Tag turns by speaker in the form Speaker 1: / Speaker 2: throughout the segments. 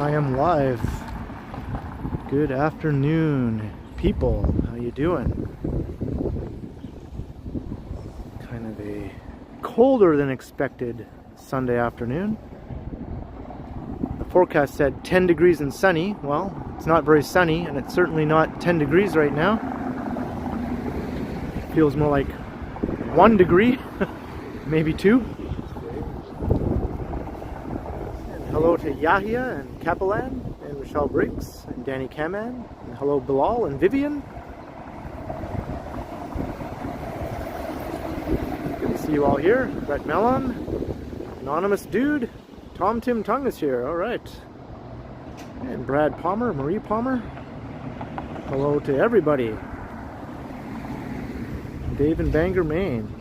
Speaker 1: I am live. Good afternoon, people. How you doing? Kind of a colder than expected Sunday afternoon. The forecast said 10 degrees and sunny. Well, it's not very sunny, and it's certainly not 10 degrees right now. It feels more like 1 degree, maybe 2. Hello to Yahya and Capelan and Michelle Briggs and Danny Kaman. And hello Bilal and Vivian. Good to see you all here. Brett Mellon, Anonymous Dude, Tom Tim Tung is here. Alright. And Brad Palmer, Marie Palmer. Hello to everybody. Dave in Bangor, Maine.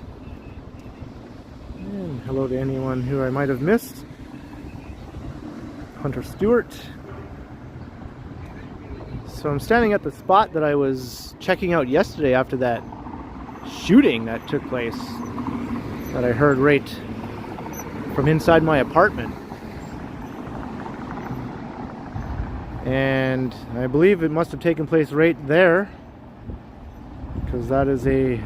Speaker 1: And hello to anyone who I might have missed. Hunter Stewart. So I'm standing at the spot that I was checking out yesterday after that shooting that took place that I heard right from inside my apartment. And I believe it must have taken place right there, because that is a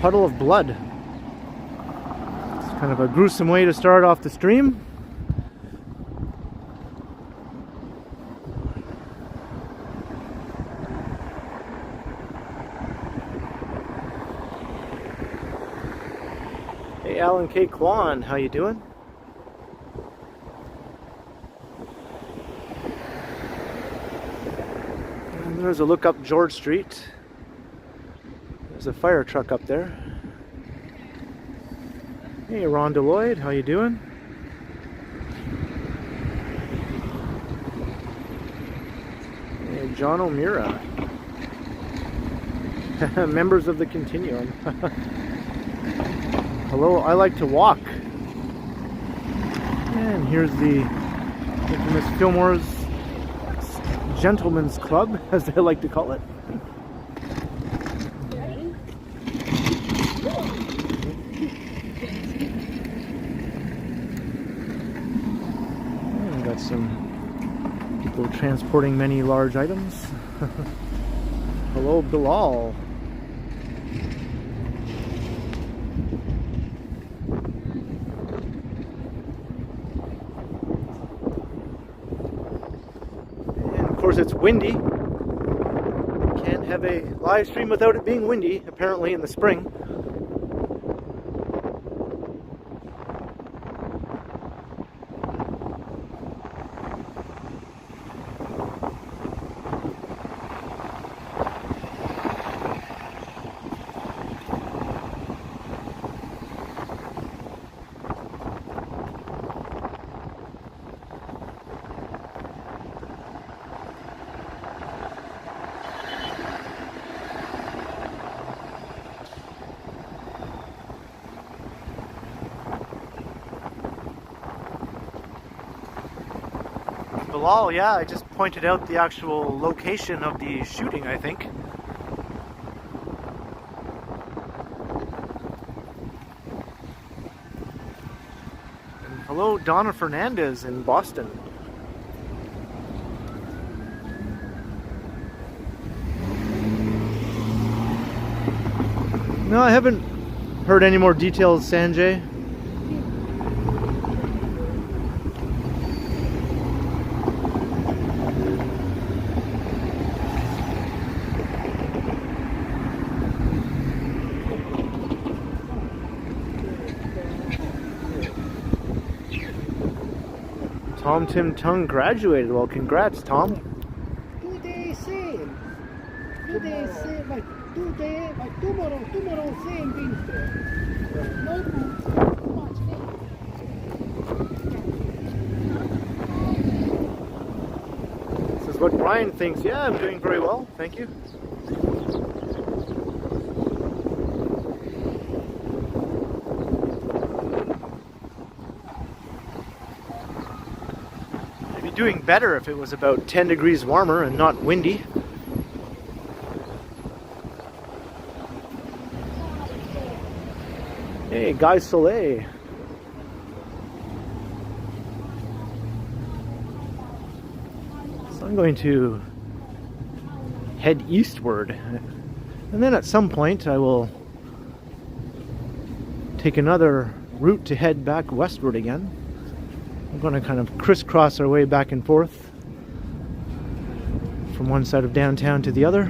Speaker 1: puddle of blood. It's kind of a gruesome way to start off the stream. Hey Alan K. Kwan, how you doing? And there's a look up George Street. There's a fire truck up there. Hey Rhonda Lloyd, how you doing? Hey John O'Meara. Members of the Continuum. Hello, I like to walk. And here's the infamous Fillmore's Gentlemen's Club, as they like to call it. And got some people transporting many large items. Hello, Bilal. It's windy. Can't have a live stream without it being windy, apparently in the spring. Bilal, yeah, I just pointed out the actual location of the shooting, I think. And hello, Donna Fernandez in Boston. No, I haven't heard any more details, Sanjay. Tom Tim Tung graduated. Well, congrats, Tom.
Speaker 2: Today same. Today same, but today, but tomorrow same winter. Not too much.
Speaker 1: This is what Brian thinks. Yeah, I'm doing very well. Thank you. Doing better if it was about 10 degrees warmer and not windy. Hey, Guy Soleil. I'm going to head eastward, and then at some point I will take another route to head back westward again. I'm going to kind of crisscross our way back and forth from one side of downtown to the other.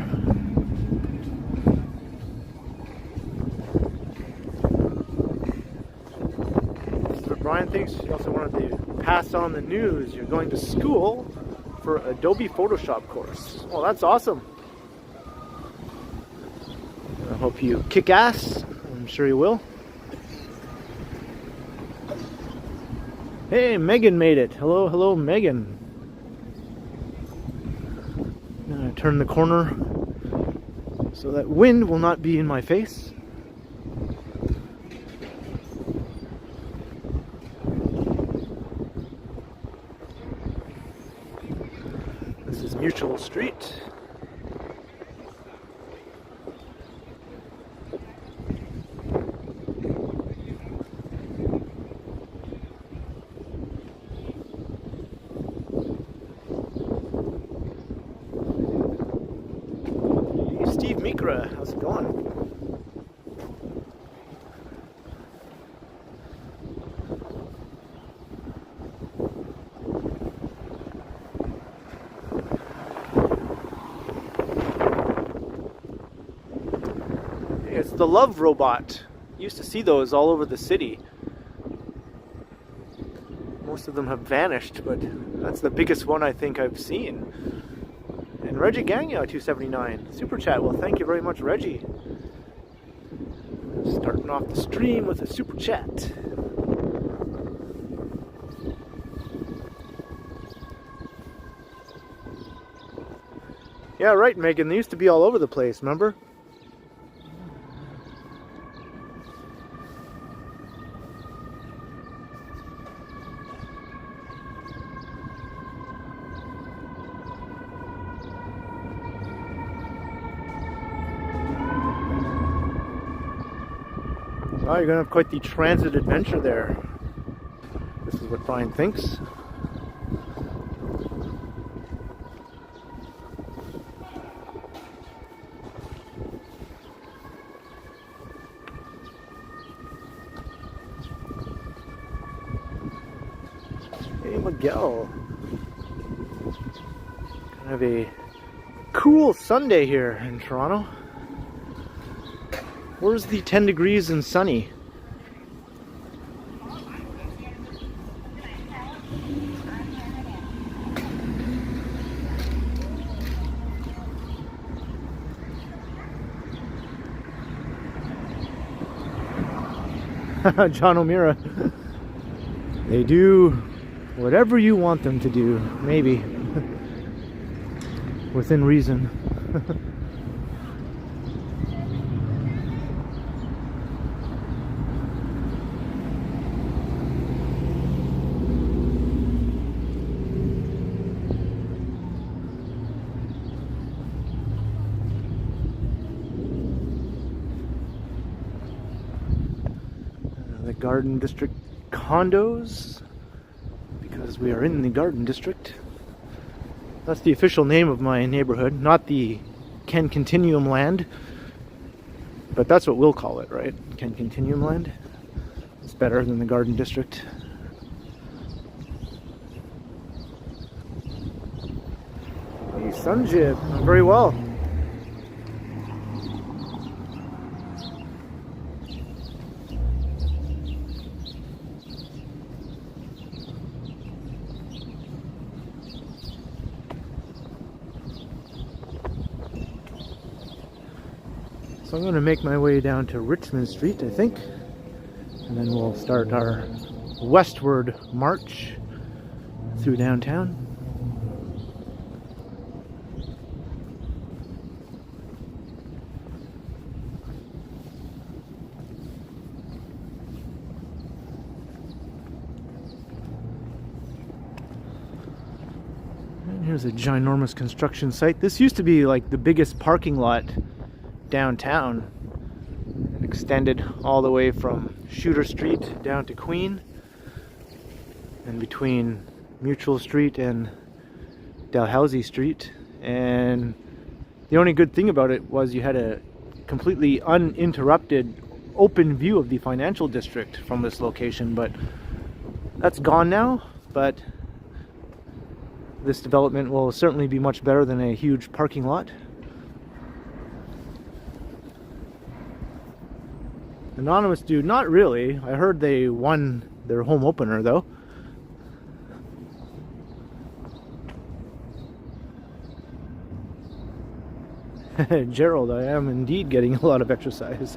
Speaker 1: This is what Brian thinks. He also wanted to pass on the news. You're going to school for Adobe Photoshop course. Well, that's awesome. I hope you kick ass. I'm sure you will. Hey, Megan made it. Hello, hello, Megan. I'm gonna turn the corner so that wind will not be in my face. This is Mutual Street. How's it going? It's the Love Robot. Used to see those all over the city. Most of them have vanished, but that's the biggest one I think I've seen. And Reggie Gagnon 279 super chat. Well, thank you very much, Reggie. Starting off the stream with a super chat. Yeah, right, Megan. They used to be all over the place, remember? Oh, you're going to have quite the transit adventure there. This is what Brian thinks. Hey, Miguel. Kind of a cool Sunday here in Toronto. Where's the 10 degrees and sunny? John O'Meara. They do whatever you want them to do, maybe. Within reason. Garden District condos, because we are in the Garden District. That's the official name of my neighborhood, not the TheKenContinuum land, but that's what we'll call it, right? TheKenContinuum land. It's better than the Garden District. Hey, Sunjib, very well. So I'm going to make my way down to Richmond Street, I think, and then we'll start our westward march through downtown. And here's a ginormous construction site. This used to be like the biggest parking lot downtown. It extended all the way from Shooter Street down to Queen, and between Mutual Street and Dalhousie Street, and the only good thing about it was you had a completely uninterrupted open view of the financial district from this location, but that's gone now. But this development will certainly be much better than a huge parking lot. Anonymous dude, not really. I heard they won their home opener though. Gerald, I am indeed getting a lot of exercise.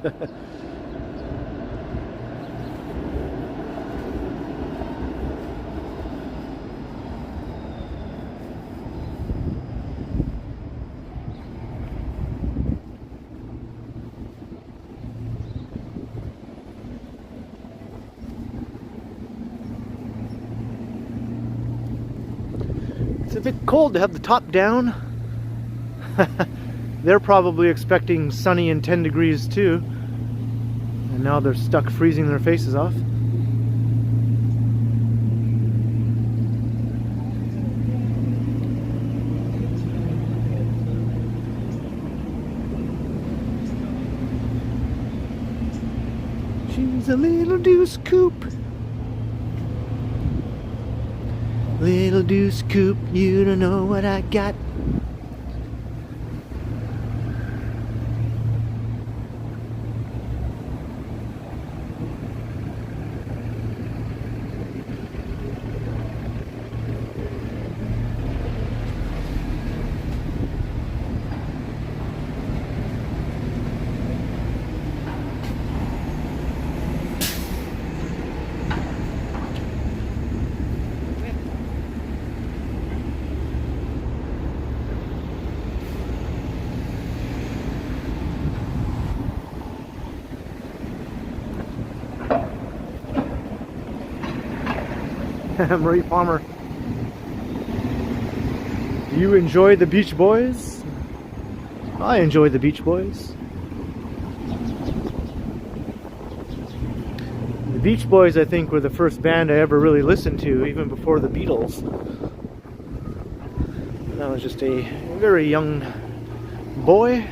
Speaker 1: It's a bit cold to have the top down. They're probably expecting sunny and 10 degrees too. And now they're stuck freezing their faces off. She's a little deuce coupe. Little deuce coupe, you don't know what I got. Marie Palmer. Do you enjoy the Beach Boys? I enjoy the Beach Boys. The Beach Boys, I think, were the first band I ever really listened to, even before the Beatles. And I was just a very young boy.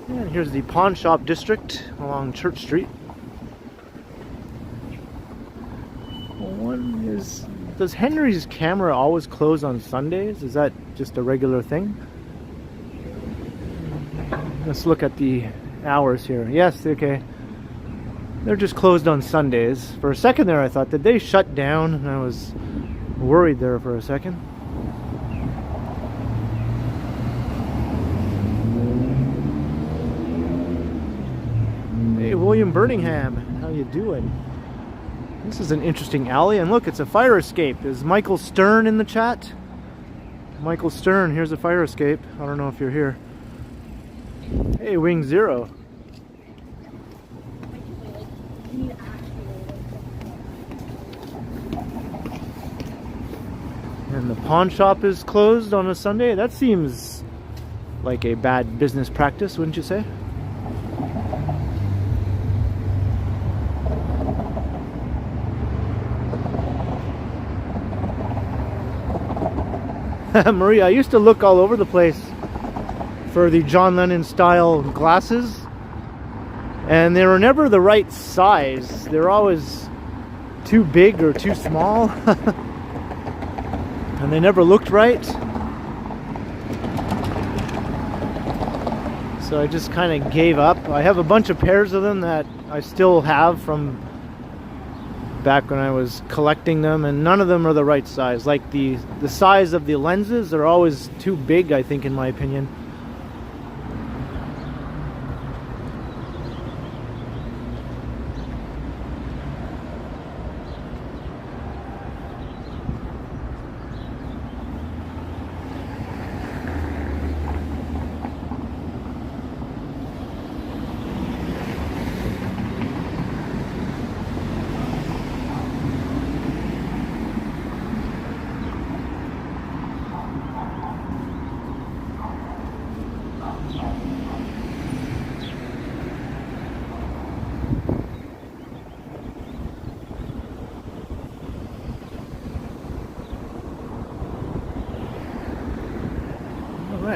Speaker 1: And here's the pawn shop district along Church Street. Does Henry's camera always close on Sundays? Is that just a regular thing? Let's look at the hours here. Yes, okay. They're just closed on Sundays. For a second there I thought, did they shut down? And I was worried there for a second. Hey, William Birmingham, how you doing? This is an interesting alley, and look, it's a fire escape. Is Michael Stern in the chat? Michael Stern, here's a fire escape. I don't know if you're here. Hey, Wing Zero. And the pawn shop is closed on a Sunday? That seems like a bad business practice, wouldn't you say? Maria, I used to look all over the place for the John Lennon style glasses, and they were never the right size. They were always too big or too small, and they never looked right. So I just kind of gave up. I have a bunch of pairs of them that I still have from back when I was collecting them, and none of them are the right size. Like the size of the lenses are always too big, I think, in my opinion.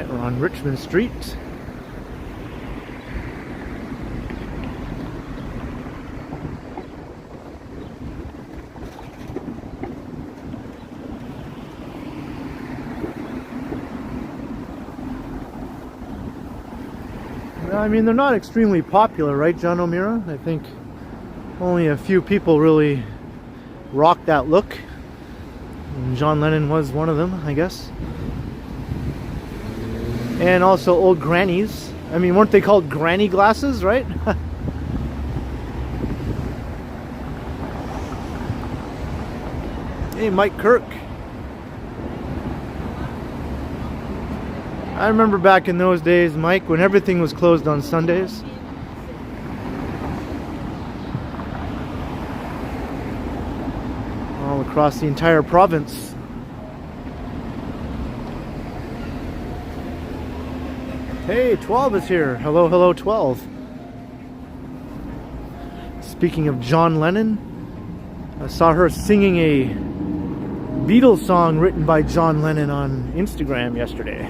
Speaker 1: Alright, we're on Richmond Street. I mean, they're not extremely popular, right, John O'Meara? I think only a few people really rock that look. And John Lennon was one of them, I guess. And also old grannies. I mean, weren't they called granny glasses, right? Hey, Mike Kirk. I remember back in those days, Mike, when everything was closed on Sundays. All across the entire province. Hey, 12 is here. Hello, hello, 12. Speaking of John Lennon, I saw her singing a Beatles song written by John Lennon on Instagram yesterday.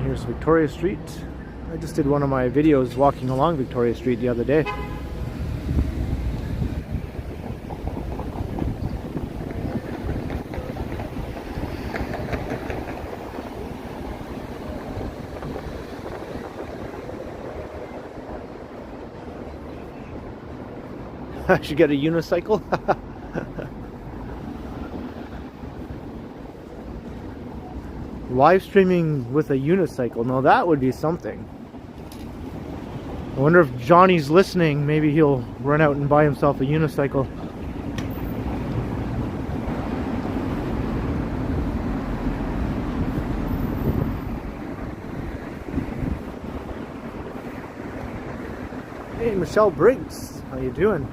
Speaker 1: Here's Victoria Street. I just did one of my videos walking along Victoria Street the other day. I should get a unicycle. Live streaming with a unicycle. Now that would be something. I wonder if Johnny's listening. Maybe he'll run out and buy himself a unicycle. Hey, Michelle Briggs. How you doing?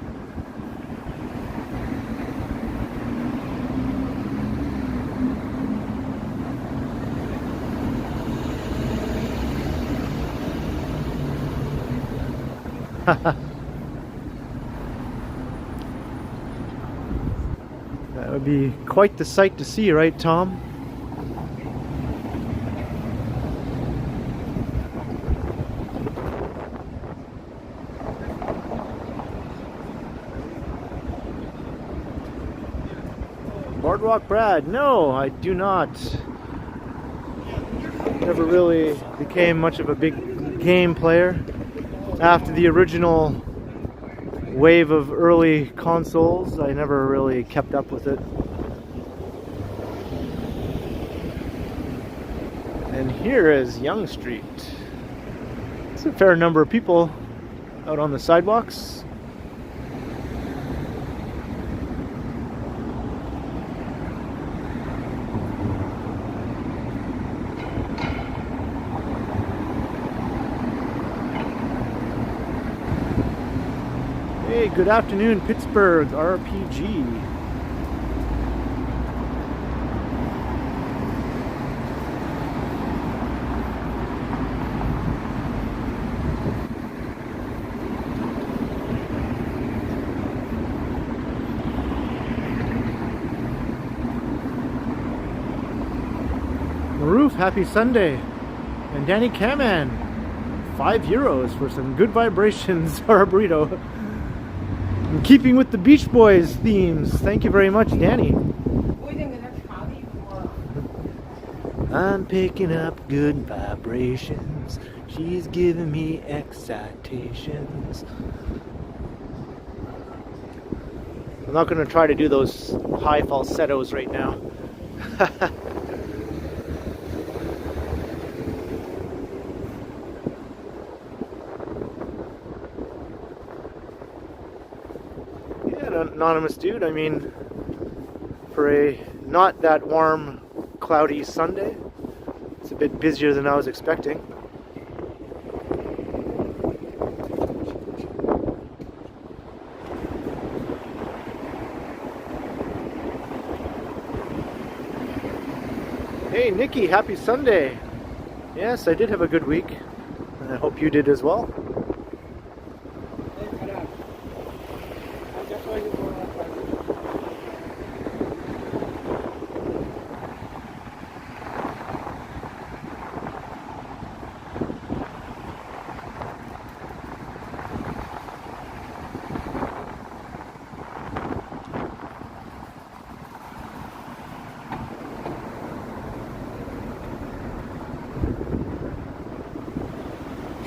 Speaker 1: That would be quite the sight to see, right, Tom? Boardwalk Brad, no, I do not. Never really became much of a big game player. After the original wave of early consoles, I never really kept up with it. And here is Yonge Street. It's a fair number of people out on the sidewalks. Hey, good afternoon, Pittsburgh RPG. Maroof, happy Sunday. And Danny Kaman, €5 for some good vibrations or a burrito. In keeping with the Beach Boys themes. Thank you very much, Danny. I'm picking up good vibrations. She's giving me excitations. I'm not going to try to do those high falsettos right now. Anonymous dude, I mean, for a not that warm, cloudy Sunday, it's a bit busier than I was expecting. Hey Nikki, happy Sunday. Yes, I did have a good week, and I hope you did as well.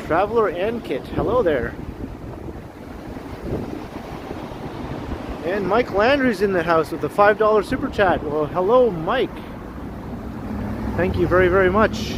Speaker 1: Traveler and Kit, hello there. And Mike Landry's in the house with a $5 super chat. Well, hello, Mike. Thank you very, very much.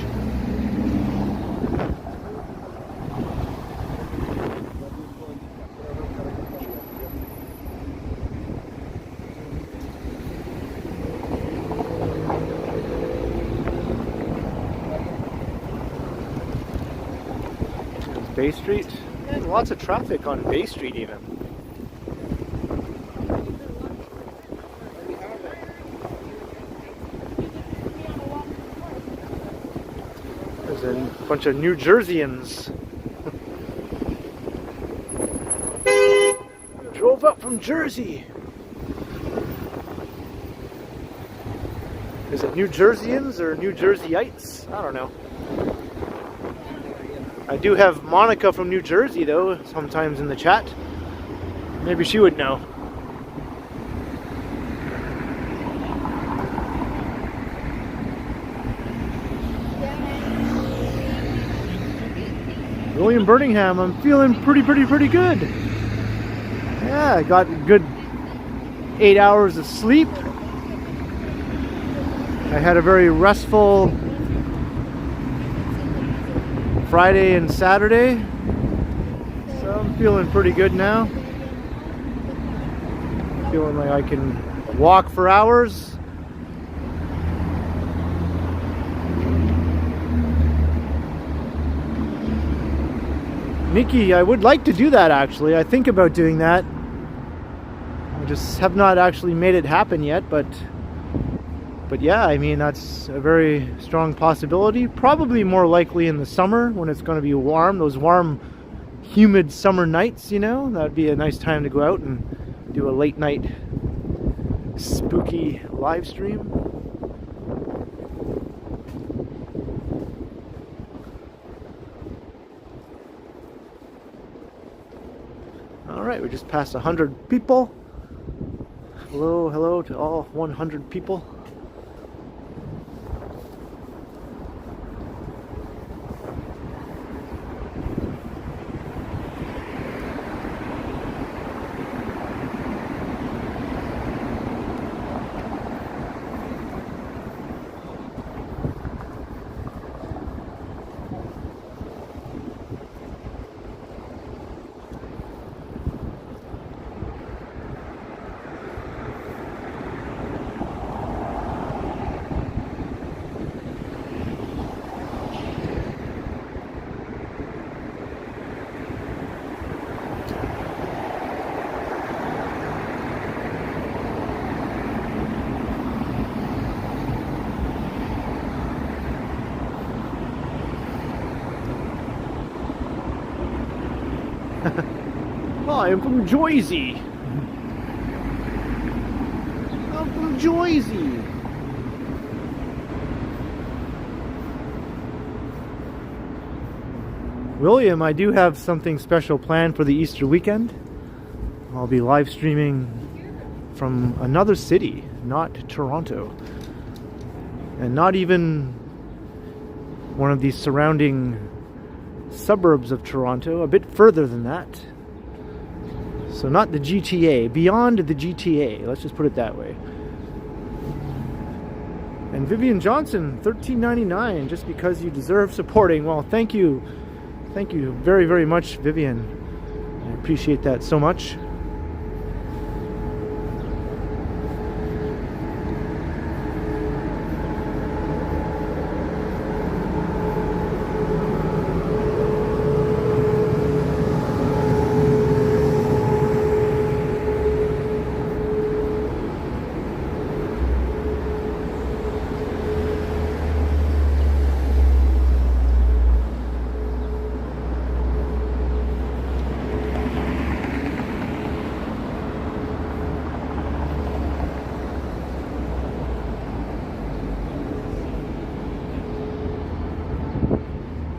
Speaker 1: Bay Street, and lots of traffic on Bay Street even. There's a bunch of New Jerseyans. Drove up from Jersey. Is it New Jerseyans or New Jerseyites? I don't know. I do have Monica from New Jersey, though, sometimes in the chat. Maybe she would know. William Birmingham, I'm feeling pretty good. Yeah, I got a good 8 hours of sleep. I had a very restful Friday and Saturday, so I'm feeling pretty good now. Feeling like I can walk for hours. Nikki, I would like to do that actually. I think about doing that. I just have not actually made it happen yet, but yeah, I mean, that's a very strong possibility. Probably more likely in the summer when it's going to be warm. Those warm, humid summer nights, you know, that would be a nice time to go out and do a late night spooky live stream. All right, we just passed 100 people. Hello to all 100 people. Hi, I'm from Jersey. I'm from Jersey. William, I do have something special planned for the Easter weekend. I'll be live streaming from another city, not Toronto. And not even one of these surrounding suburbs of Toronto, a bit further than that. So not the GTA, beyond the GTA, let's just put it that way. And Vivian Johnson, $13.99, just because you deserve supporting. Well, thank you very, very much, Vivian. I appreciate that so much.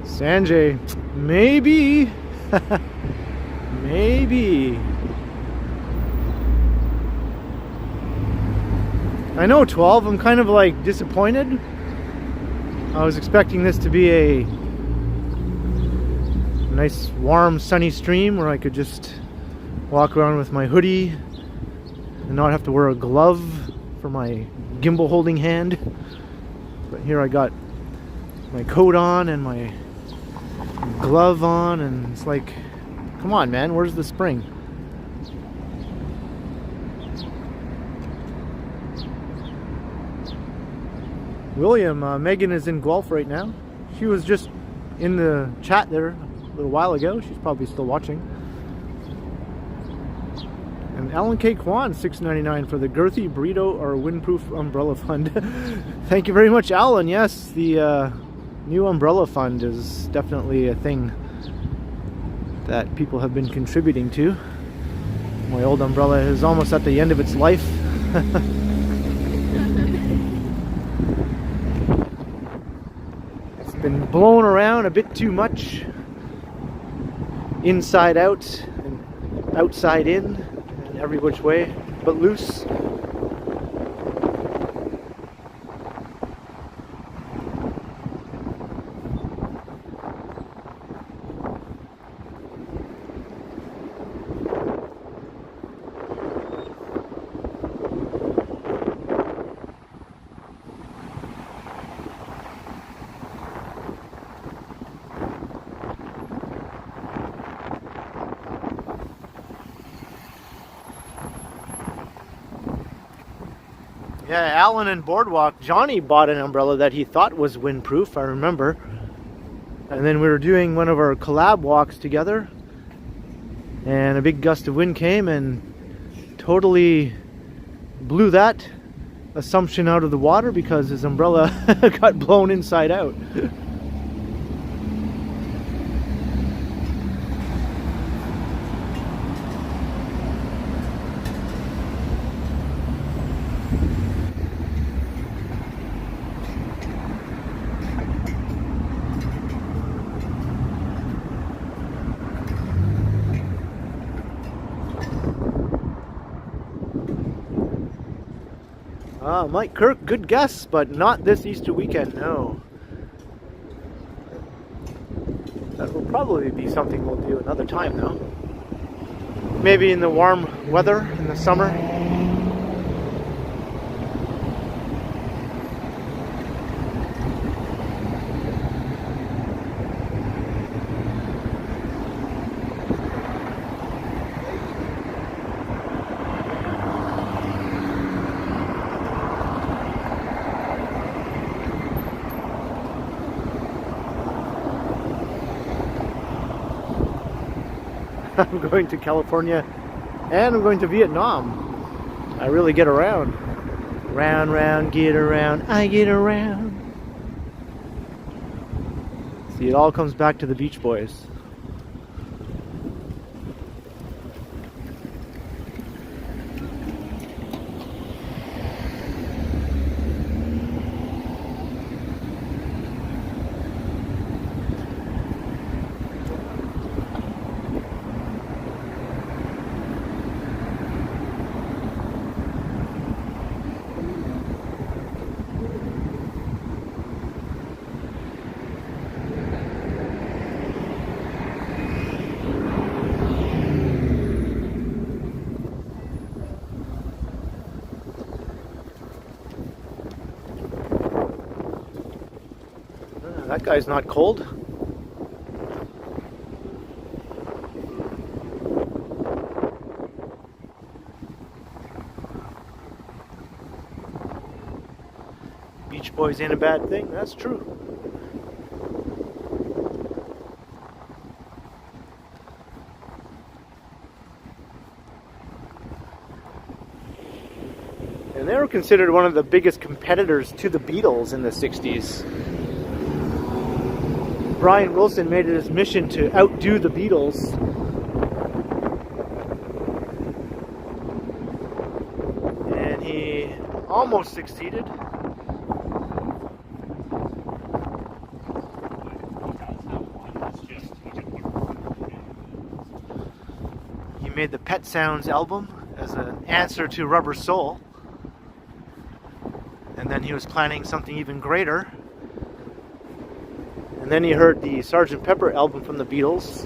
Speaker 1: Sanjay, maybe. Maybe. I know, 12. I'm kind of like disappointed. I was expecting this to be A nice warm sunny stream where I could just walk around with my hoodie and not have to wear a glove for my gimbal holding hand. But here I got my coat on and my glove on, and it's like, come on man, where's the spring? William, Megan is in Guelph right now. She was just in the chat there a little while ago. She's probably still watching. And Alan K. Kwan, $6.99 for the Girthy Burrito or Windproof Umbrella Fund. Thank you very much, Alan. Yes, the new umbrella fund is definitely a thing that people have been contributing to. My old umbrella is almost at the end of its life. Been blown around a bit too much, inside out and outside in and every which way but loose. Yeah, Alan and Boardwalk, Johnny bought an umbrella that he thought was windproof, I remember. And then we were doing one of our collab walks together, and a big gust of wind came and totally blew that assumption out of the water because his umbrella got blown inside out. Mike Kirk, good guess, but not this Easter weekend, no. That will probably be something we'll do another time, though. Maybe in the warm weather in the summer. I'm going to California and I'm going to Vietnam. I really get around. Round, round, get around, I get around. See, it all comes back to the Beach Boys. That guy's not cold. Beach Boys ain't a bad thing, that's true. And they were considered one of the biggest competitors to the Beatles in the 60s. Brian Wilson made it his mission to outdo the Beatles. And he almost succeeded. He made the Pet Sounds album as an answer to Rubber Soul. And then he was planning something even greater. And And then he heard the Sgt. Pepper album from the Beatles,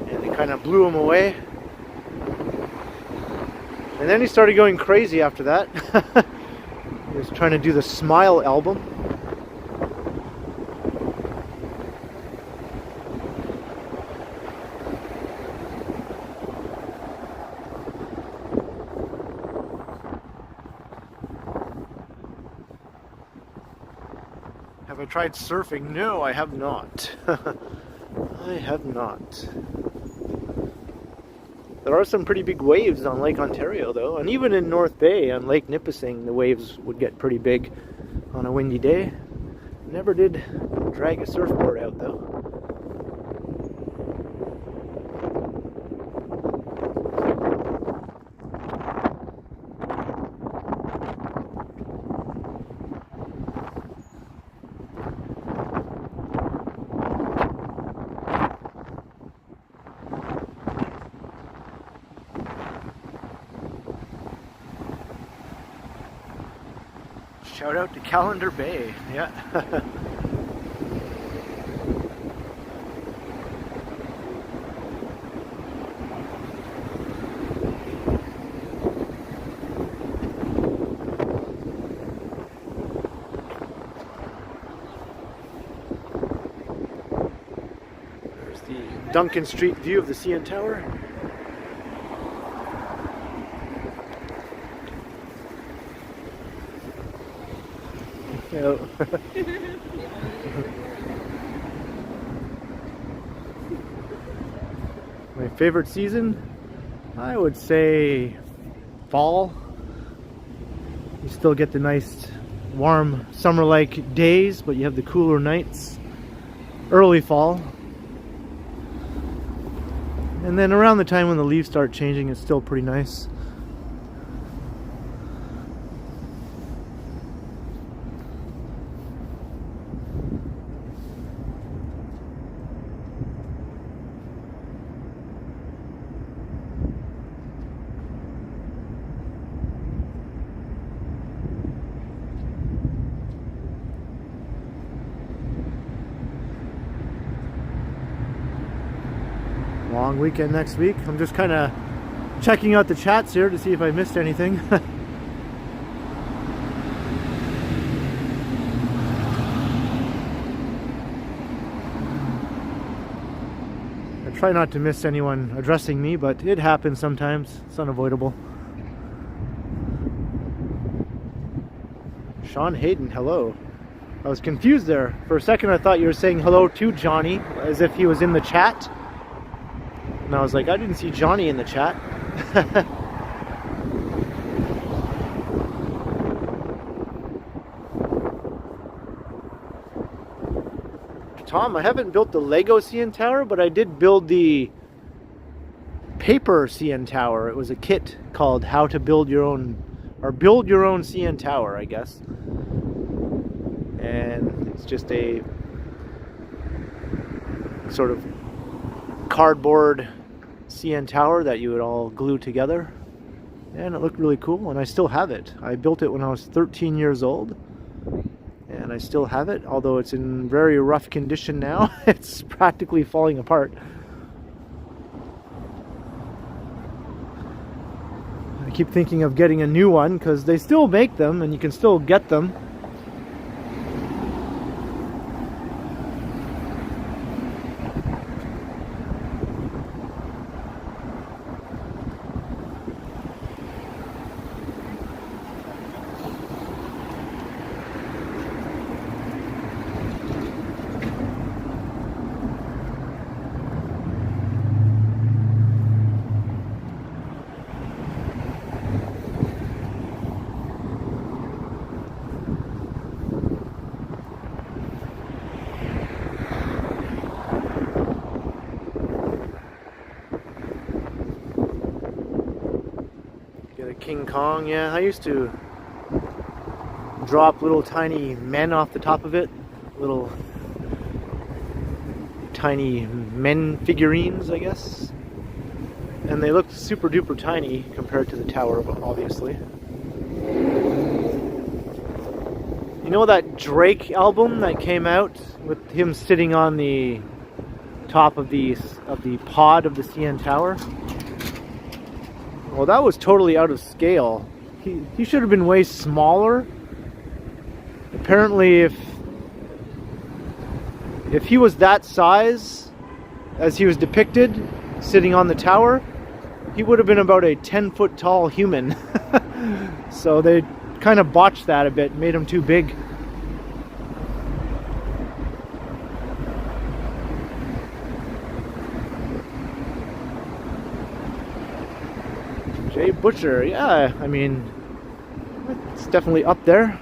Speaker 1: and it kind of blew him away. And then he started going crazy after that. He was trying to do the Smile album. Have I tried surfing? No, I have not. I have not. There are some pretty big waves on Lake Ontario, though, and even in North Bay on Lake Nipissing, the waves would get pretty big on a windy day. Never did drag a surfboard out, though. Shout out to Calendar Bay, yeah. There's the Duncan Street view of the CN Tower. My favorite season? I would say fall. You still get the nice warm summer-like days, but you have the cooler nights. Early fall. And then around the time when the leaves start changing, it's still pretty nice. Long weekend next week. I'm just kind of checking out the chats here to see if I missed anything. I try not to miss anyone addressing me, but it happens sometimes. It's unavoidable. Sean Hayden, hello. I was confused there. For a second I thought you were saying hello to Johnny, as if he was in the chat. And I was like, I didn't see Johnny in the chat. Tom, I haven't built the Lego CN Tower, but I did build the paper CN Tower. It was a kit called How to Build Your Own, or Build Your Own CN Tower, I guess. And it's just a sort of cardboard CN Tower that you would all glue together, and it looked really cool, and I still have it. I built it when I was 13 years old, and I still have it, although it's in very rough condition now. It's practically falling apart. I keep thinking of getting a new one because they still make them and you can still get them. King Kong, yeah, I used to drop little tiny men off the top of it, little tiny men figurines, I guess, and they looked super duper tiny compared to the tower, obviously. You know that Drake album that came out with him sitting on the top of the pod of the CN Tower? Well, that was totally out of scale. He should have been way smaller. Apparently, if he was that size as he was depicted sitting on the tower, he would have been about a 10-foot tall human. So they kind of botched that a bit, made him too big. Jay Butcher, yeah, I mean, it's definitely up there.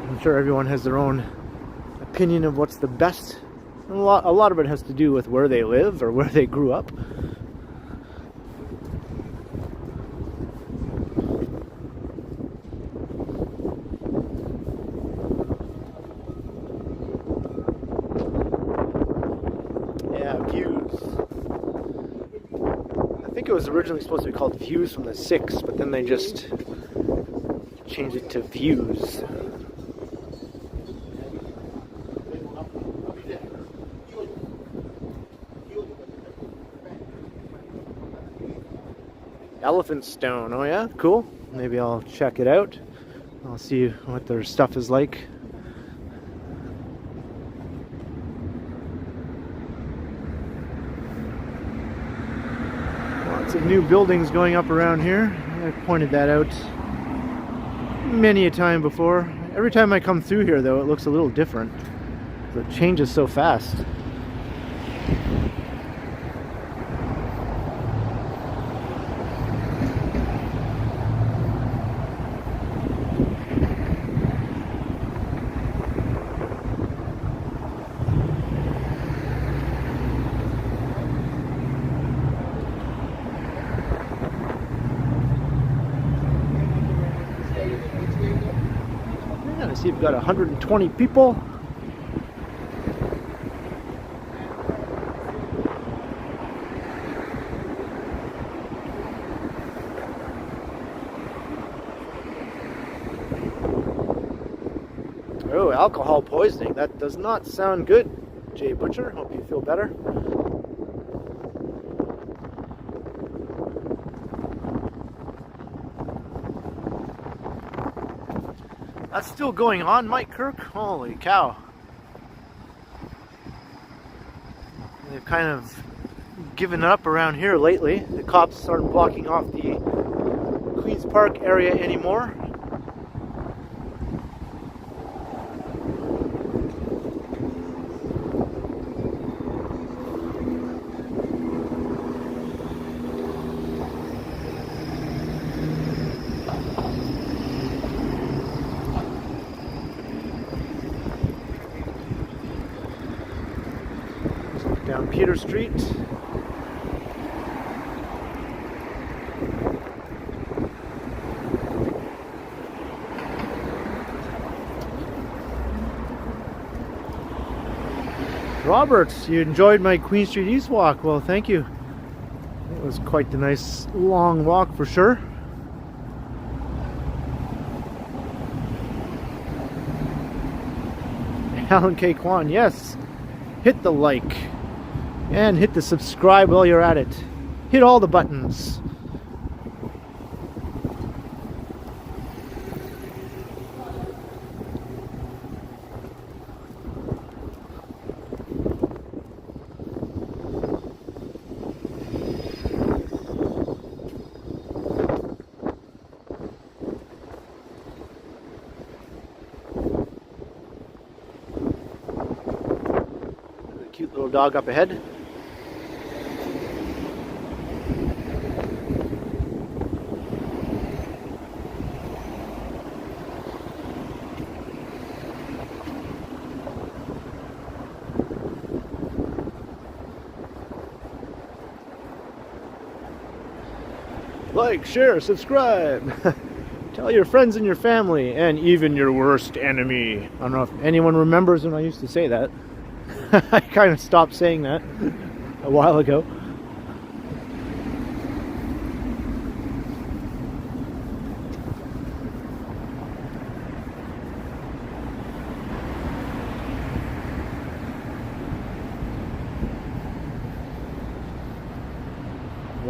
Speaker 1: I'm sure everyone has their own opinion of what's the best. A lot of it has to do with where they live or where they grew up. Yeah, views. I think it was originally supposed to be called Views from the Six, but then they just changed it to Views. Elephant Stone, oh yeah, cool. Maybe I'll check it out. I'll see what their stuff is like. Lots of new buildings going up around here. I've pointed that out many a time before. Every time I come through here though, it looks a little different. It changes so fast. I see we've got 120 people. Oh, alcohol poisoning. That does not sound good, Jay Butcher. Hope you feel better. That's still going on, Mike Kirk? Holy cow. They've kind of given up around here lately. The cops aren't blocking off the Queen's Park area anymore. Down Peter Street. Robert, you enjoyed my Queen Street East walk. Well, thank you. It was quite the nice long walk for sure. Alan K. Kwan, yes. Hit the like. And hit the subscribe while you're at it. Hit all the buttons. Cute little dog up ahead. Like, share, subscribe. Tell your friends and your family, and even your worst enemy. I don't know if anyone remembers when I used to say that. I kind of stopped saying that a while ago.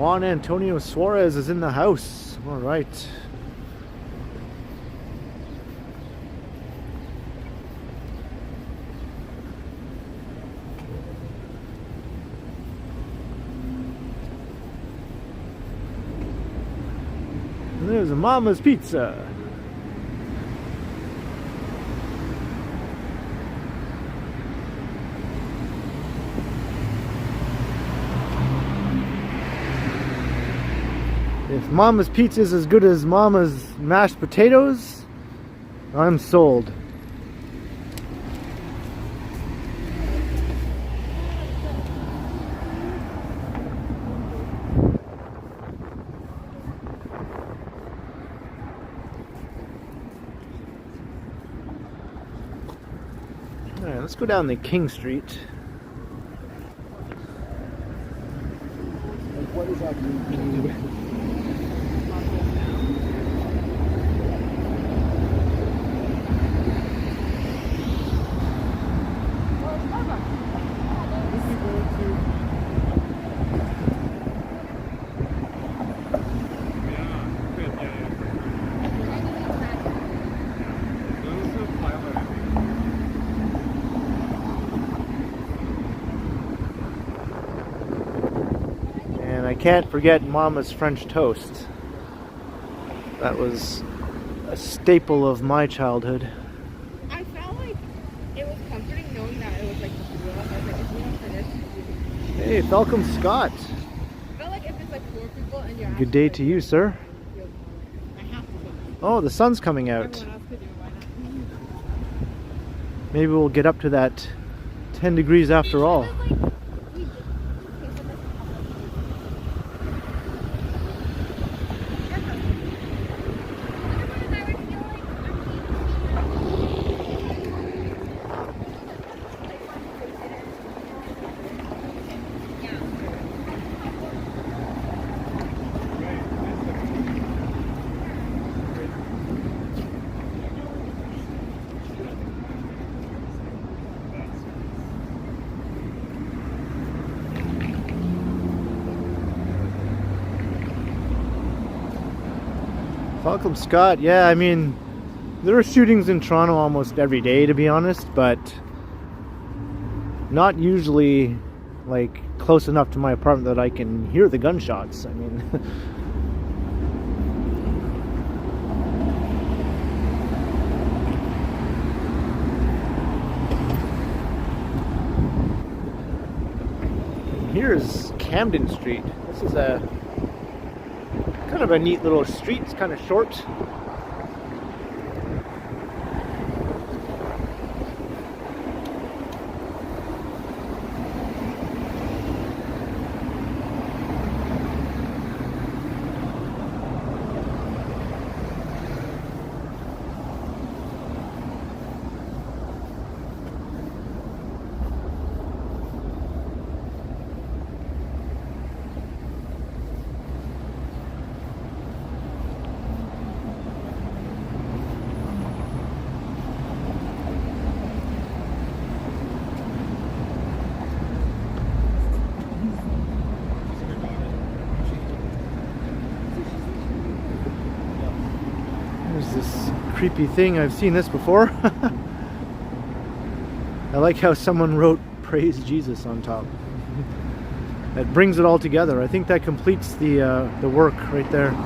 Speaker 1: Juan Antonio Suarez is in the house. All right. And there's a Mama's Pizza. If Mama's Pizza is as good as Mama's mashed potatoes, I'm sold. Alright, let's go down the King Street.
Speaker 2: What is that mean?
Speaker 1: Can't forget Mama's French toast. That was a staple of my childhood.
Speaker 3: I felt like it was comforting knowing that it was like the three of us. I was like, if we don't finish,
Speaker 1: Hey, Falcon Scott.
Speaker 3: I felt like if it's like 4 people and you're
Speaker 1: Good day to you, sir.
Speaker 3: I have to.
Speaker 1: Oh, the sun's coming out.
Speaker 3: Everyone else could do it, why not?
Speaker 1: Maybe we'll get up to that 10 degrees after all. Falcon Scott, yeah, I mean, there are shootings in Toronto almost every day, to be honest, but not usually like close enough to my apartment that I can hear the gunshots. I mean, here's Camden Street. This is a kind of a neat little street. It's kind of short. This creepy thing. I've seen this before. I like how someone wrote "Praise Jesus" on top. That brings it all together. I think that completes the work right there.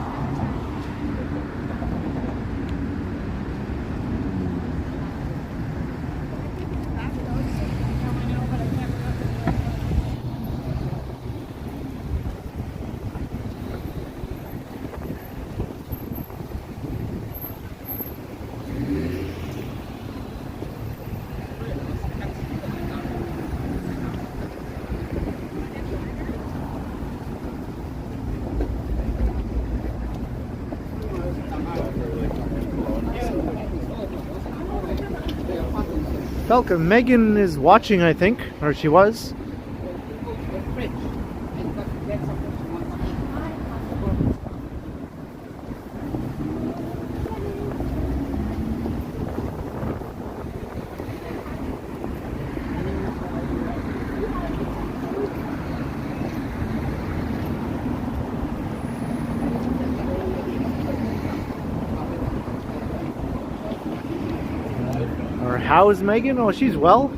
Speaker 1: Falcon, Megan is watching, I think, or she was. Or how is Megan? Oh, she's well.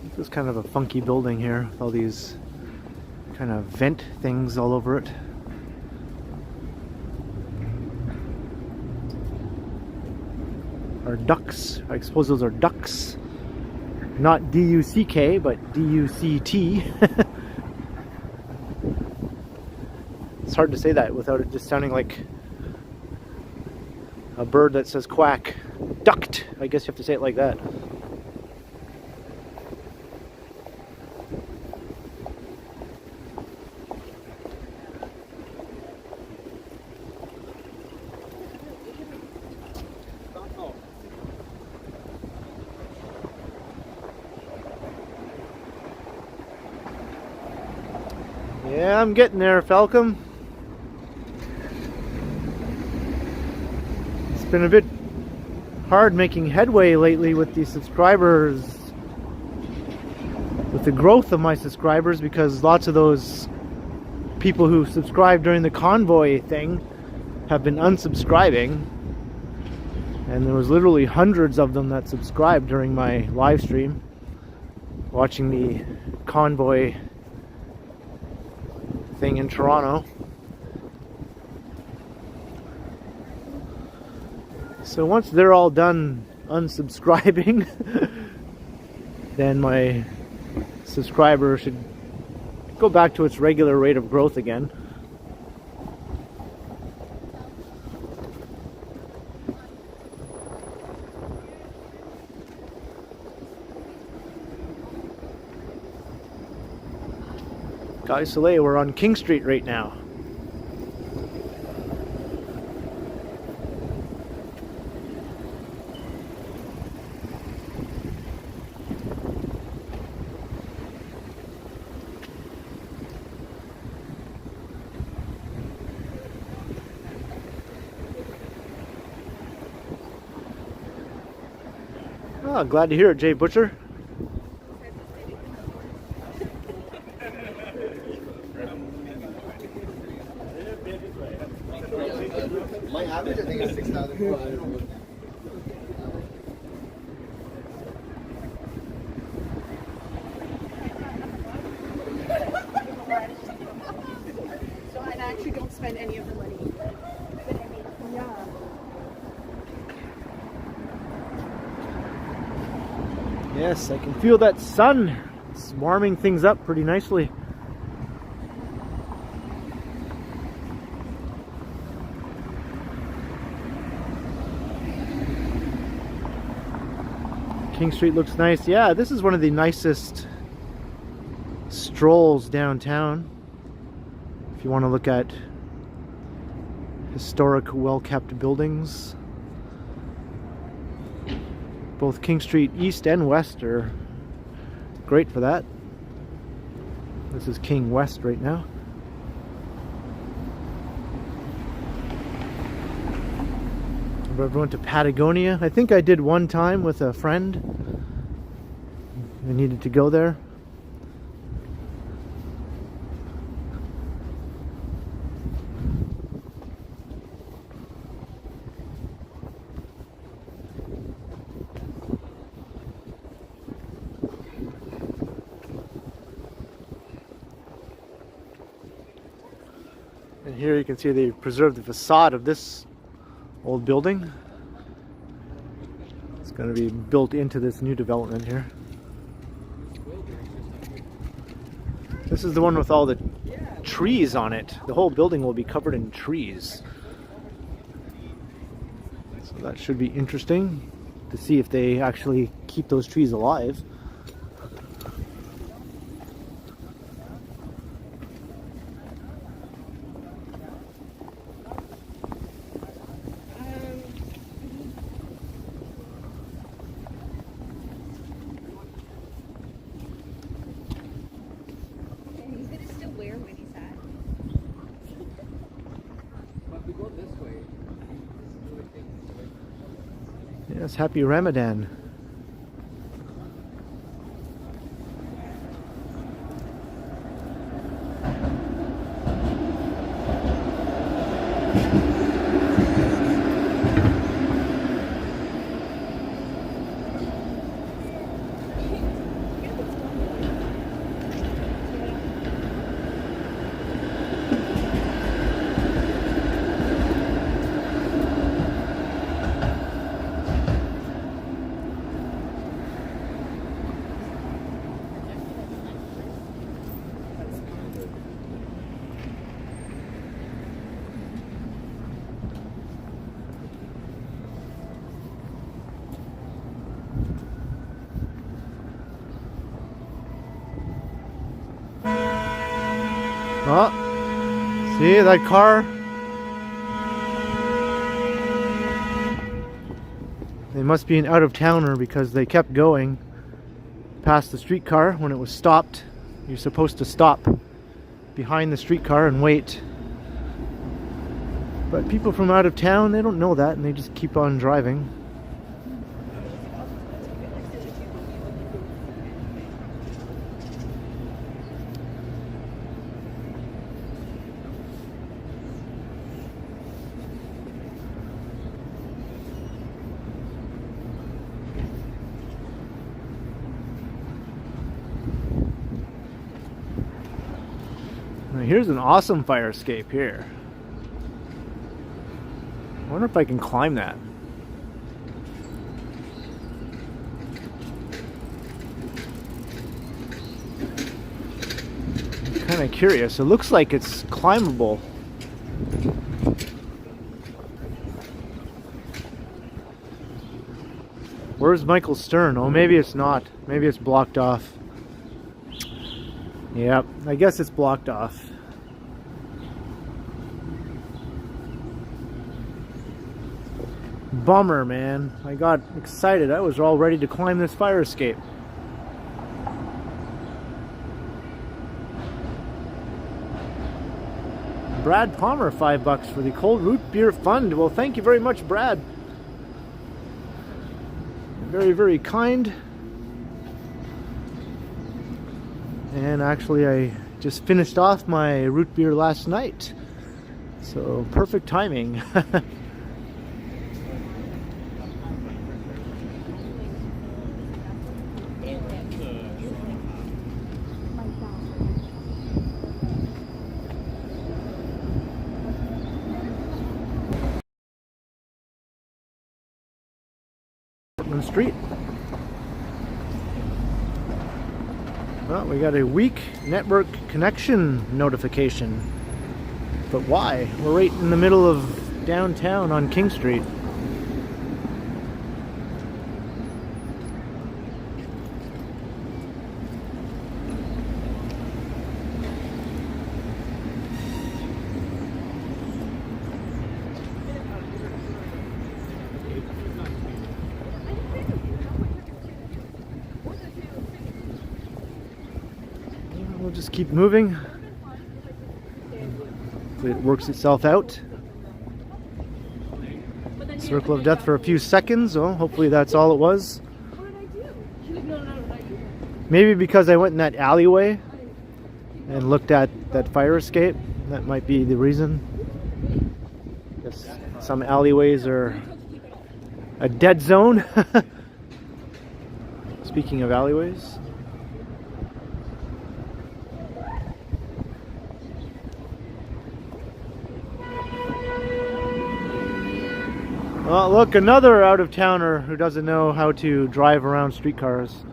Speaker 1: This is kind of a funky building here with all these kind of vent things all over it. Are ducks. I suppose those are ducks. Not D-U-C-K, but D-U-C-T. It's hard to say that without it just sounding like a bird that says quack. Ducked. I guess you have to say it like that. Yeah, I'm getting there, Falcom. It's been a bit hard making headway lately with the subscribers, with the growth of my subscribers, because lots of those people who subscribed during the convoy thing have been unsubscribing, and there was literally hundreds of them that subscribed during my live stream watching the convoy thing in Toronto. So once they're all done unsubscribing, then my subscriber should go back to its regular rate of growth again. Guys, Soleil, we're on King Street right now. Oh, glad to hear it, Jay Butcher.
Speaker 2: My average, I think, is 6,000.
Speaker 3: So I actually don't spend any of the money. Yeah.
Speaker 1: Yes, I can feel that sun. It's warming things up pretty nicely. King Street looks nice. Yeah, this is one of the nicest strolls downtown. If you want to look at historic, well-kept buildings. Both King Street East and West are great for that. This is King West right now. I've ever went to Patagonia. I think I did one time with a friend. I needed to go there. And here you can see they preserved the facade of this old building. It's going to be built into this new development here. This is the one with all the trees on it. The whole building will be covered in trees. So that should be interesting to see if they actually keep those trees alive. Yes, happy Ramadan. Oh, see that car? They must be an out-of-towner because they kept going past the streetcar when it was stopped. You're supposed to stop behind the streetcar and wait. But people from out of town, they don't know that and they just keep on driving. Now here's an awesome fire escape here. I wonder if I can climb that. I'm kind of curious. It looks like it's climbable. Where's Michael Stern? Oh, maybe it's not. Maybe it's blocked off. Yep, I guess it's blocked off. Bummer, man. I got excited. I was all ready to climb this fire escape. Brad Palmer, $5 for the cold root beer fund. Well, thank you very much, Brad. Very, very kind. And actually, I just finished off my root beer last night. So, perfect timing. Richmond Street. Well, we got a weak network connection notification. But why? We're right in the middle of downtown on King Street. We'll just keep moving. Hopefully it works itself out. Circle of death for a few seconds. Oh, hopefully that's all it was. Maybe because I went in that alleyway and looked at that fire escape. That might be the reason. Guess some alleyways are a dead zone. Speaking of alleyways. Well, look, another out-of-towner who doesn't know how to drive around streetcars.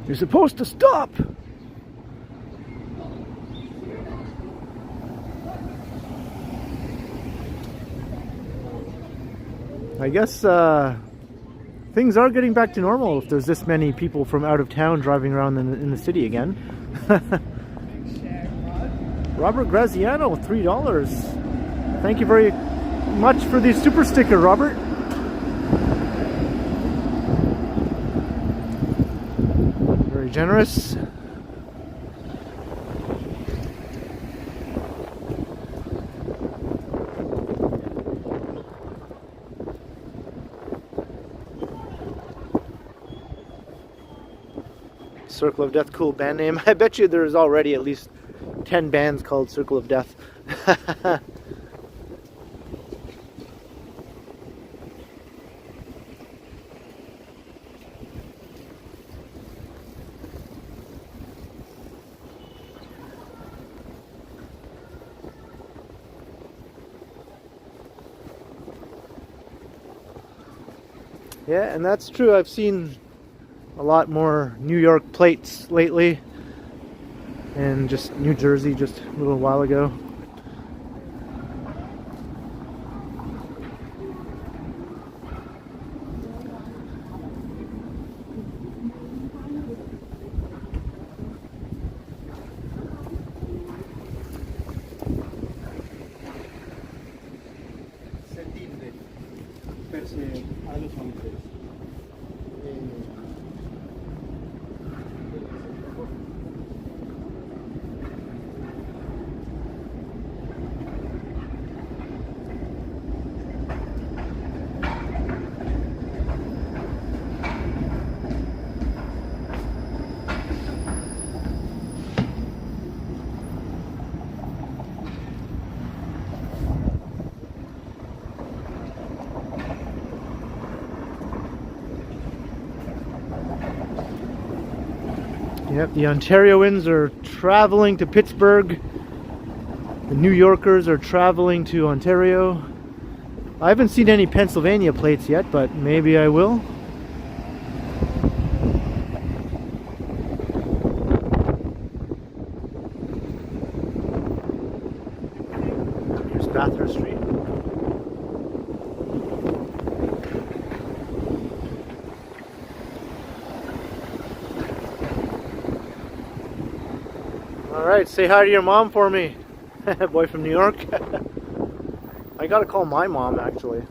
Speaker 1: You're supposed to stop! I guess things are getting back to normal if there's this many people from out of town driving around in the city again. Robert Graziano, $3. Thank you very much for the super sticker, Robert. Very generous. Circle of Death, cool band name. I bet you there's already at least 10 bands called Circle of Death. Yeah, and that's true. I've seen a lot more New York plates lately, and just New Jersey just a little while ago. Yep, the Ontarians are traveling to Pittsburgh. The New Yorkers are traveling to Ontario. I haven't seen any Pennsylvania plates yet, but maybe I will. Here's Bathurst Street. Alright, say hi to your mom for me. Boy from New York. I gotta call my mom actually.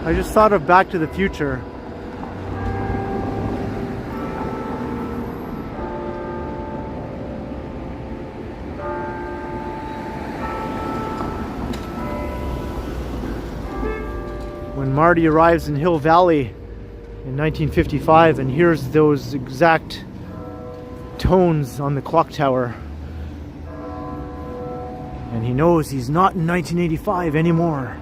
Speaker 1: I just thought of Back to the Future. When Marty arrives in Hill Valley in 1955 and hears those exact tones on the clock tower, and he knows he's not in 1985 anymore.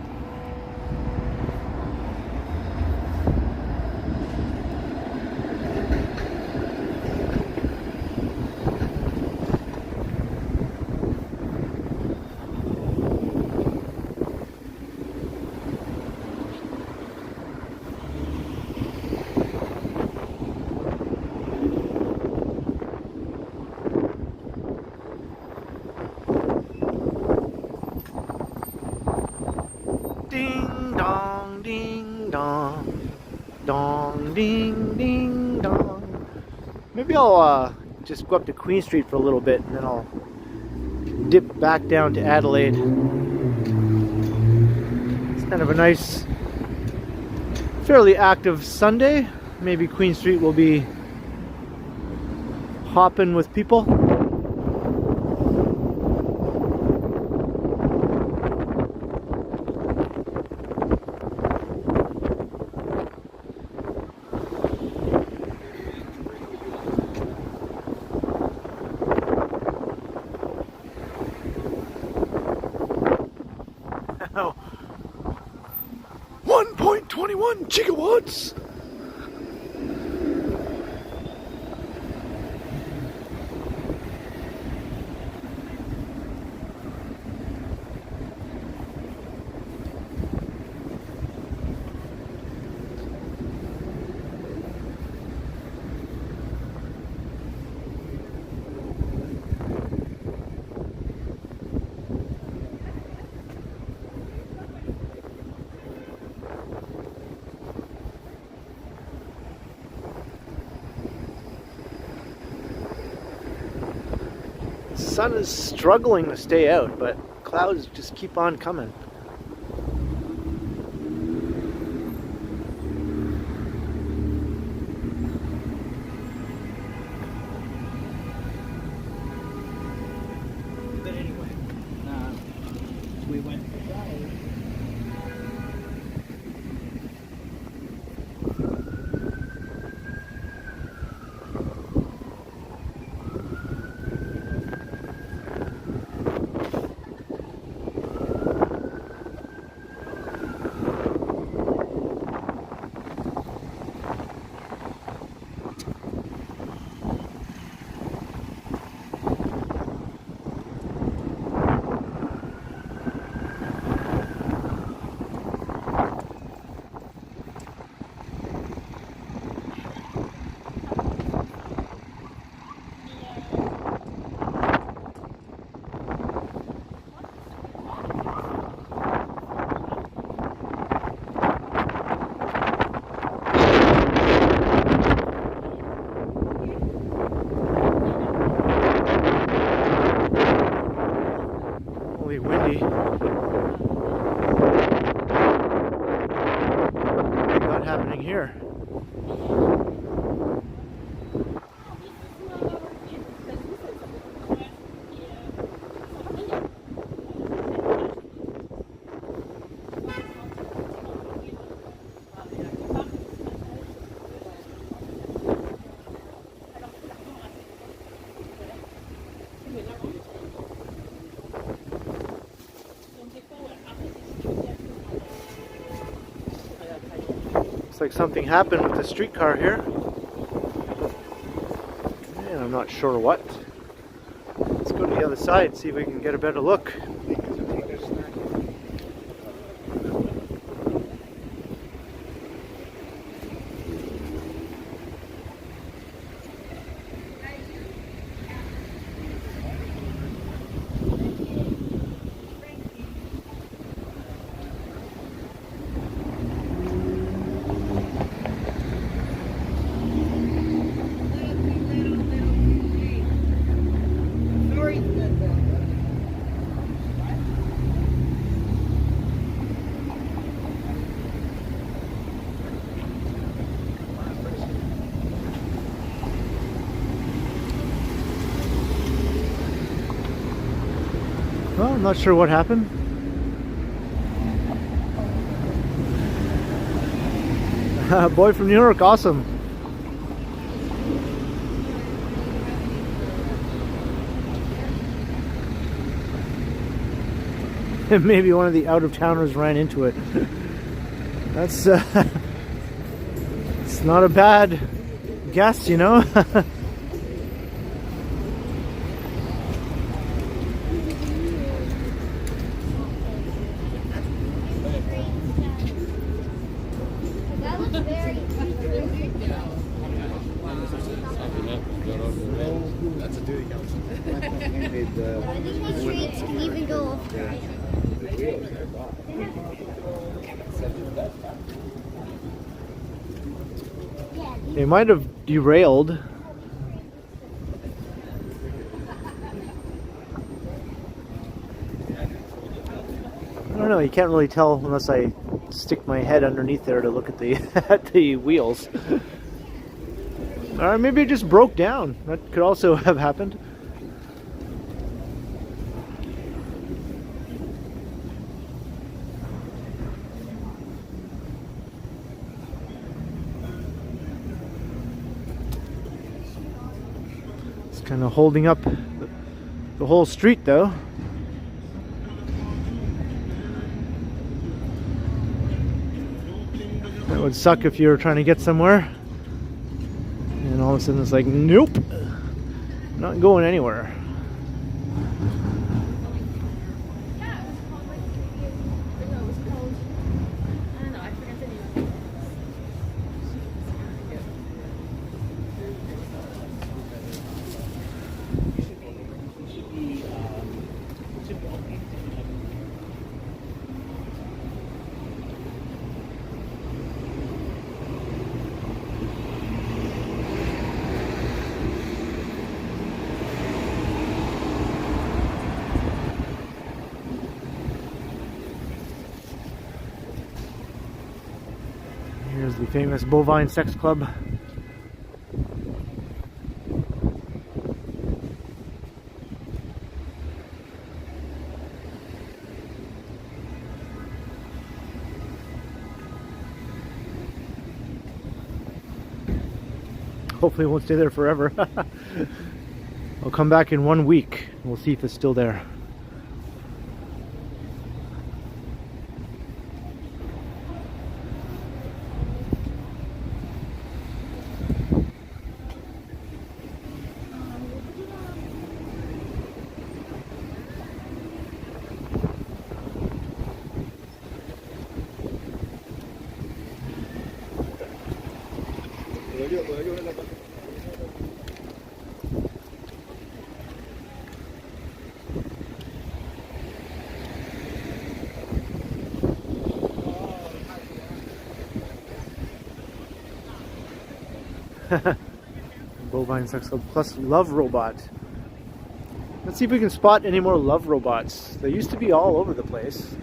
Speaker 1: Ding dong, ding dong, dong, ding, ding dong. Maybe I'll just go up to Queen Street for a little bit and then I'll dip back down to Adelaide. It's kind of a nice, fairly active Sunday. Maybe Queen Street will be hopping with people. 1 gigawatts! The sun is struggling to stay out, but clouds just keep on coming.
Speaker 4: But anyway, we went for a drive.
Speaker 1: Holy windy. What's happening here? Looks like something happened with the streetcar here. And I'm not sure what. Let's go to the other side and see if we can get a better look. Well, I'm not sure what happened. Boy from New York, awesome. Maybe one of the out-of-towners ran into it. That's it's not a bad guess, you know.
Speaker 2: That's a duty council.
Speaker 5: I think these streets can even go off.
Speaker 1: They might have derailed. I don't know, you can't really tell unless I stick my head underneath there to look at the at the wheels. Or maybe it just broke down. That could also have happened. It's kind of holding up the whole street though. would suck if you were trying to get somewhere and all of a sudden it's like, nope, not going anywhere.
Speaker 3: Yeah, it was called like no, it was called I don't know, I forget the name of it.
Speaker 1: Here's the famous Bovine Sex Club. Hopefully it won't stay there forever. I'll come back in 1 week. We'll see if it's still there. Bovine Sex Club plus Love Robot. Let's see if we can spot any more Love Robots. They used to be all over the place.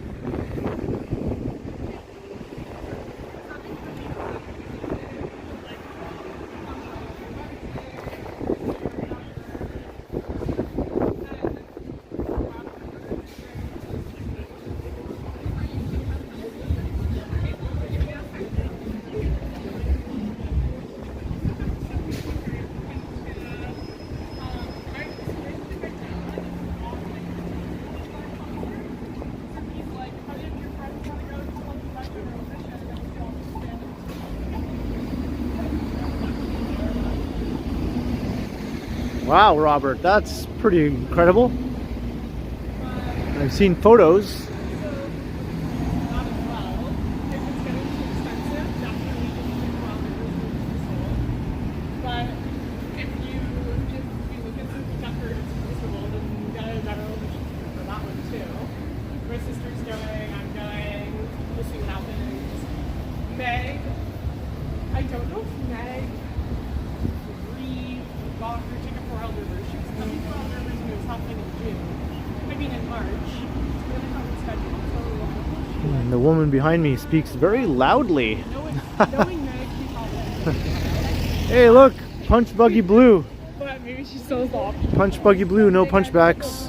Speaker 1: Wow, Robert, that's pretty incredible. I've seen photos. The woman behind me speaks very loudly. Hey, look, Punch Buggy Blue.
Speaker 3: But maybe she's so soft.
Speaker 1: Punch Buggy Blue, no punchbacks.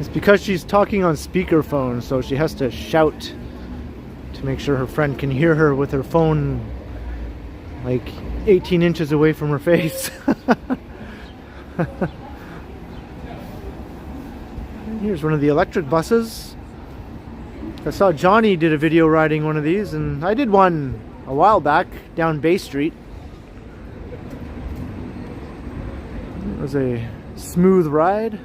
Speaker 1: It's because she's talking on speakerphone, so she has to shout to make sure her friend can hear her with her phone like 18 inches away from her face. Here's one of the electric buses. I saw Johnny did a video riding one of these, and I did one a while back down Bay Street. It was a smooth ride.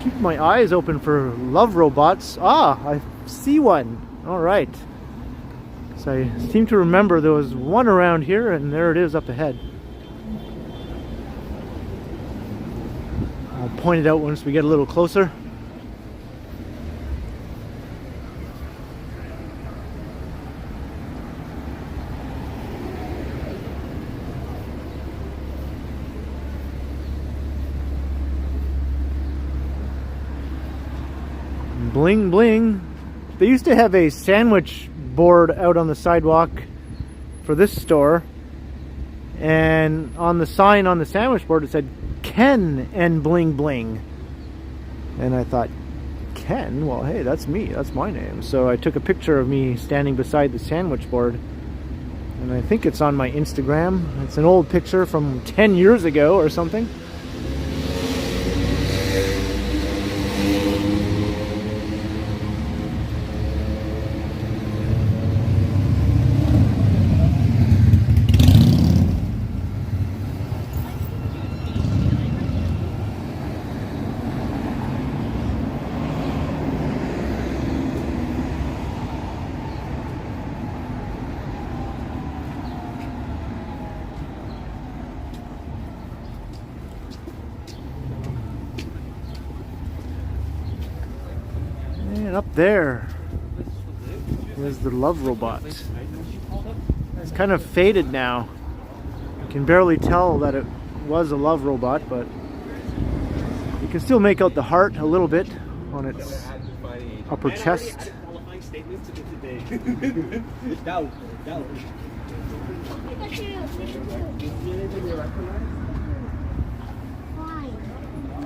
Speaker 1: Keep my eyes open for love robots. Ah, I see one. All right. So I seem to remember there was one around here, and there it is up ahead. I'll point it out once we get a little closer. Bling bling. They used to have a sandwich board out on the sidewalk for this store, and on the sign on the sandwich board it said Ken and Bling Bling. And I thought, Ken? Well, hey, that's me. That's my name. So I took a picture of me standing beside the sandwich board, and I think it's on my Instagram. It's an old picture from 10 years ago or something. And up there is the love robot. It's kind of faded now. You can barely tell that it was a love robot, but you can still make out the heart a little bit on its upper chest.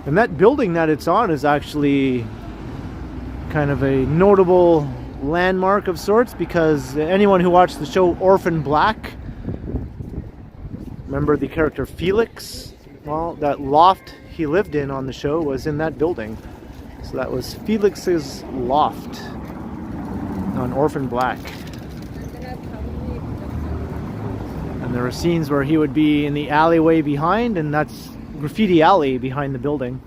Speaker 1: And that building that it's on is actually kind of a notable landmark of sorts, because anyone who watched the show Orphan Black, remember the character Felix? Well, that loft he lived in on the show was in that building. So that was Felix's loft on Orphan Black. And there were scenes where he would be in the alleyway behind, and that's Graffiti Alley behind the building.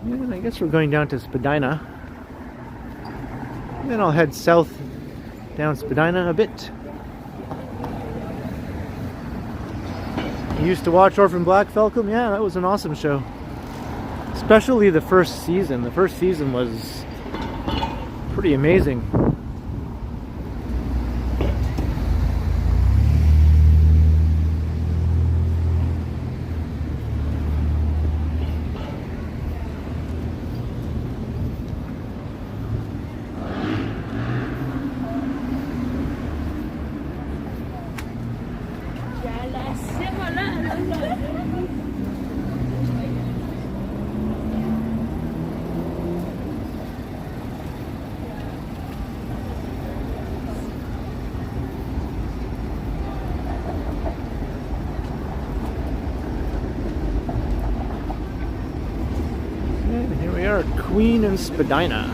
Speaker 1: And I guess we're going down to Spadina. And then I'll head south down Spadina a bit. You used to watch Orphan Black, Falcom? Yeah, that was an awesome show. Especially the first season. The first season was pretty amazing. Queen and Spadina.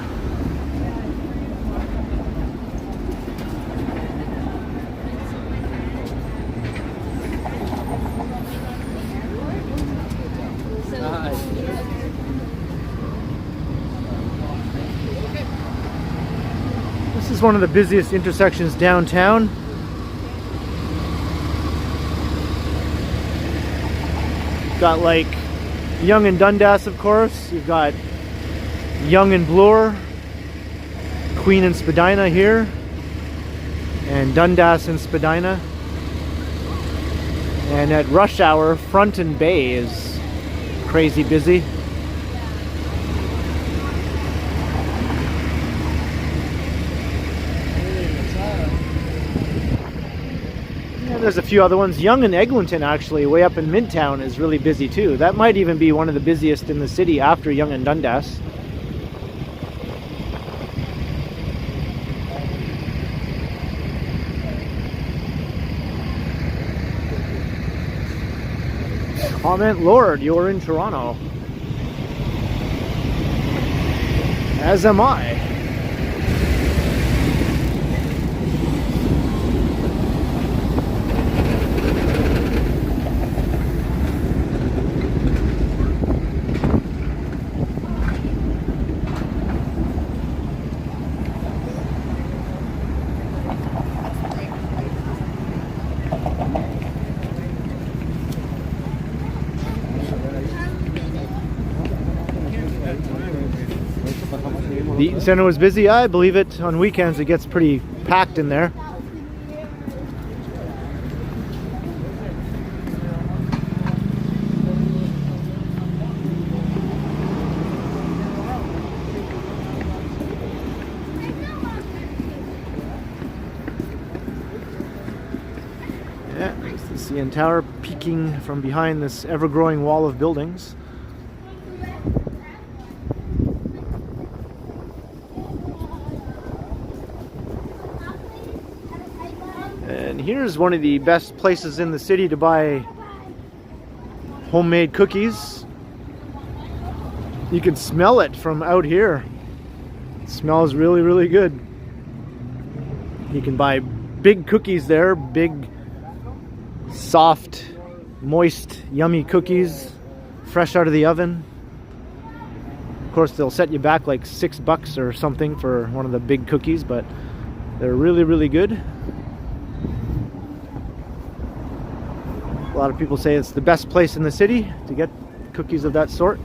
Speaker 1: This is one of the busiest intersections downtown. Got like Yonge and Dundas, of course. You've got Yonge and Bloor, Queen and Spadina here, and Dundas and Spadina. And at rush hour, Front and Bay is crazy busy. Yeah, there's a few other ones. Yonge and Eglinton, actually, way up in Midtown, is really busy too. That might even be one of the busiest in the city after Yonge and Dundas. Comment, Lord, you're in Toronto. As am I. The Eaton Center was busy. I believe it. On weekends it gets pretty packed in there. Yeah, it's the CN Tower peeking from behind this ever-growing wall of buildings. And here's one of the best places in the city to buy homemade cookies. You can smell it from out here. It smells really, really good. You can buy big cookies there, big, soft, moist, yummy cookies, fresh out of the oven. Of course, they'll set you back like $6 or something for one of the big cookies, but they're really, really good. A lot of people say it's the best place in the city to get cookies of that sort.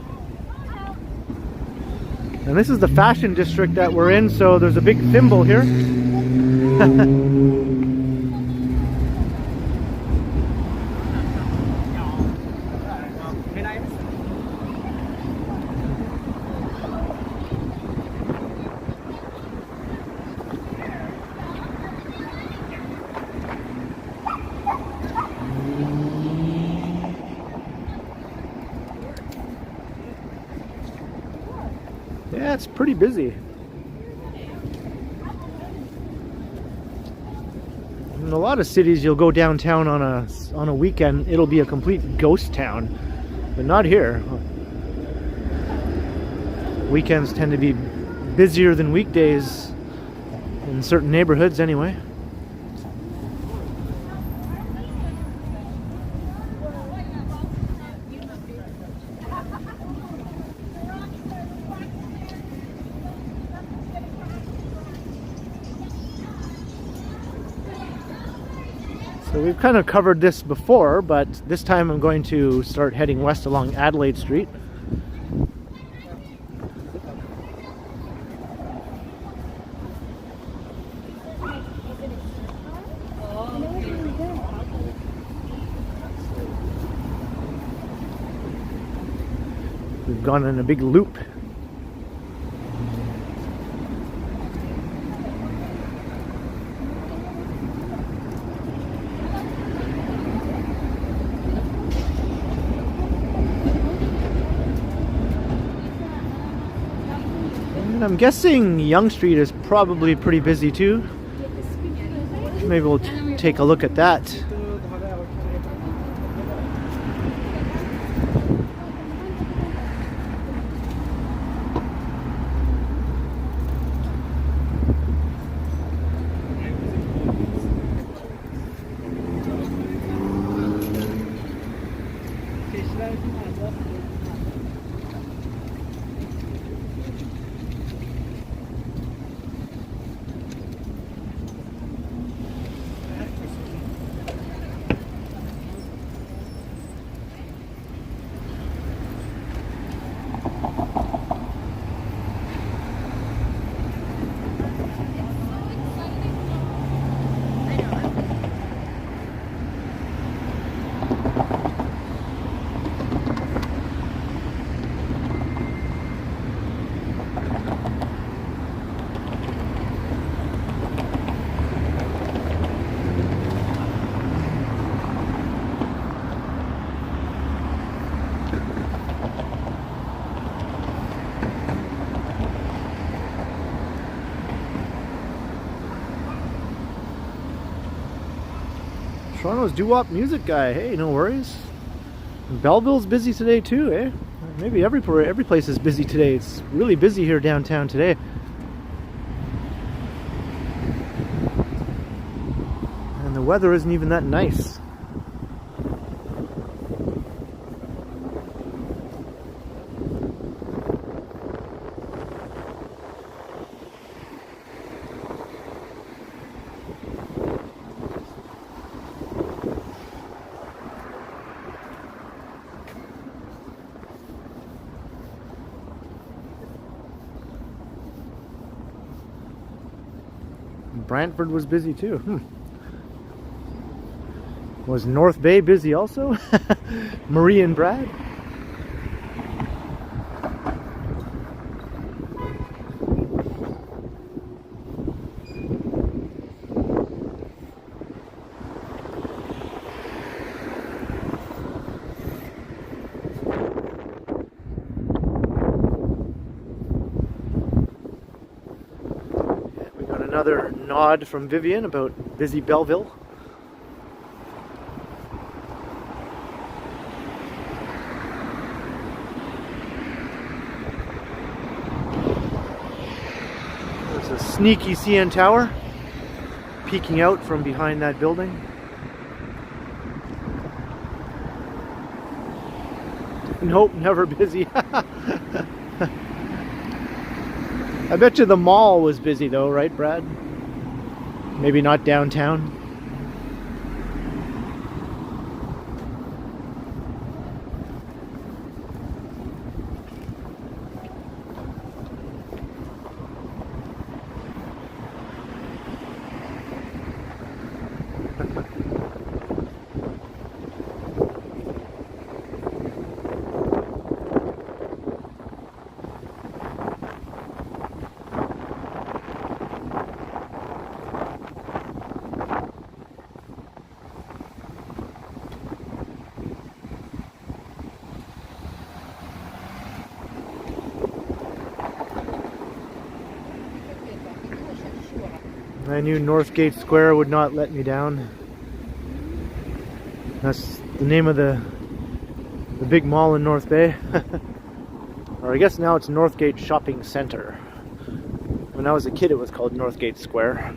Speaker 1: And this is the fashion district that we're in, so there's a big thimble here. Yeah, it's pretty busy. In a lot of cities, you'll go downtown on a weekend, it'll be a complete ghost town, but not here. Weekends tend to be busier than weekdays in certain neighborhoods, anyway. So we've kind of covered this before, but this time I'm going to start heading west along Adelaide Street. We've gone in a big loop. I'm guessing Yonge Street is probably pretty busy too. Maybe we'll take a look at that. Toronto's doo-wop music guy. Hey, no worries. Belleville's busy today too, eh? Maybe every place is busy today. It's really busy here downtown today. And the weather isn't even that nice. Brantford was busy too. Was North Bay busy also? Marie and Brad? Another nod from Vivian about busy Belleville. There's a sneaky CN Tower peeking out from behind that building. Nope, never busy. I bet you the mall was busy though, right, Brad? Maybe not downtown. I knew Northgate Square would not let me down. That's the name of the big mall in North Bay. Or I guess now it's Northgate Shopping Center. When I was a kid it was called Northgate Square.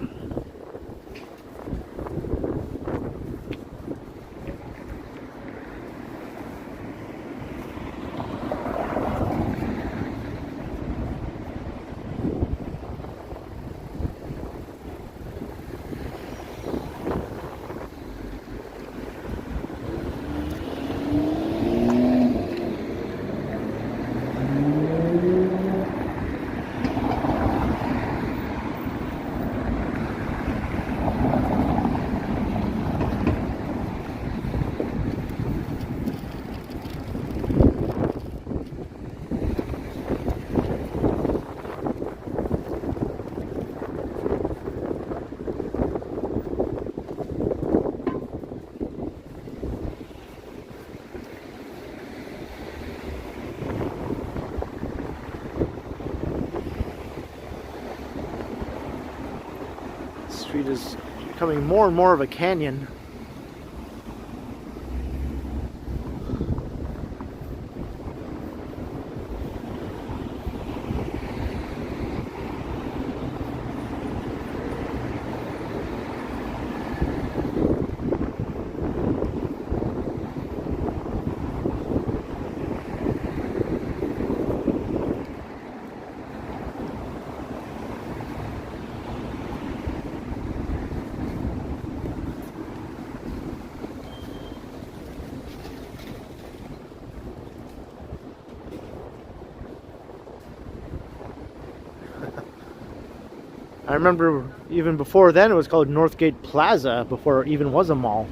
Speaker 1: Street is becoming more and more of a canyon. I remember even before then it was called Northgate Plaza before it even was a mall.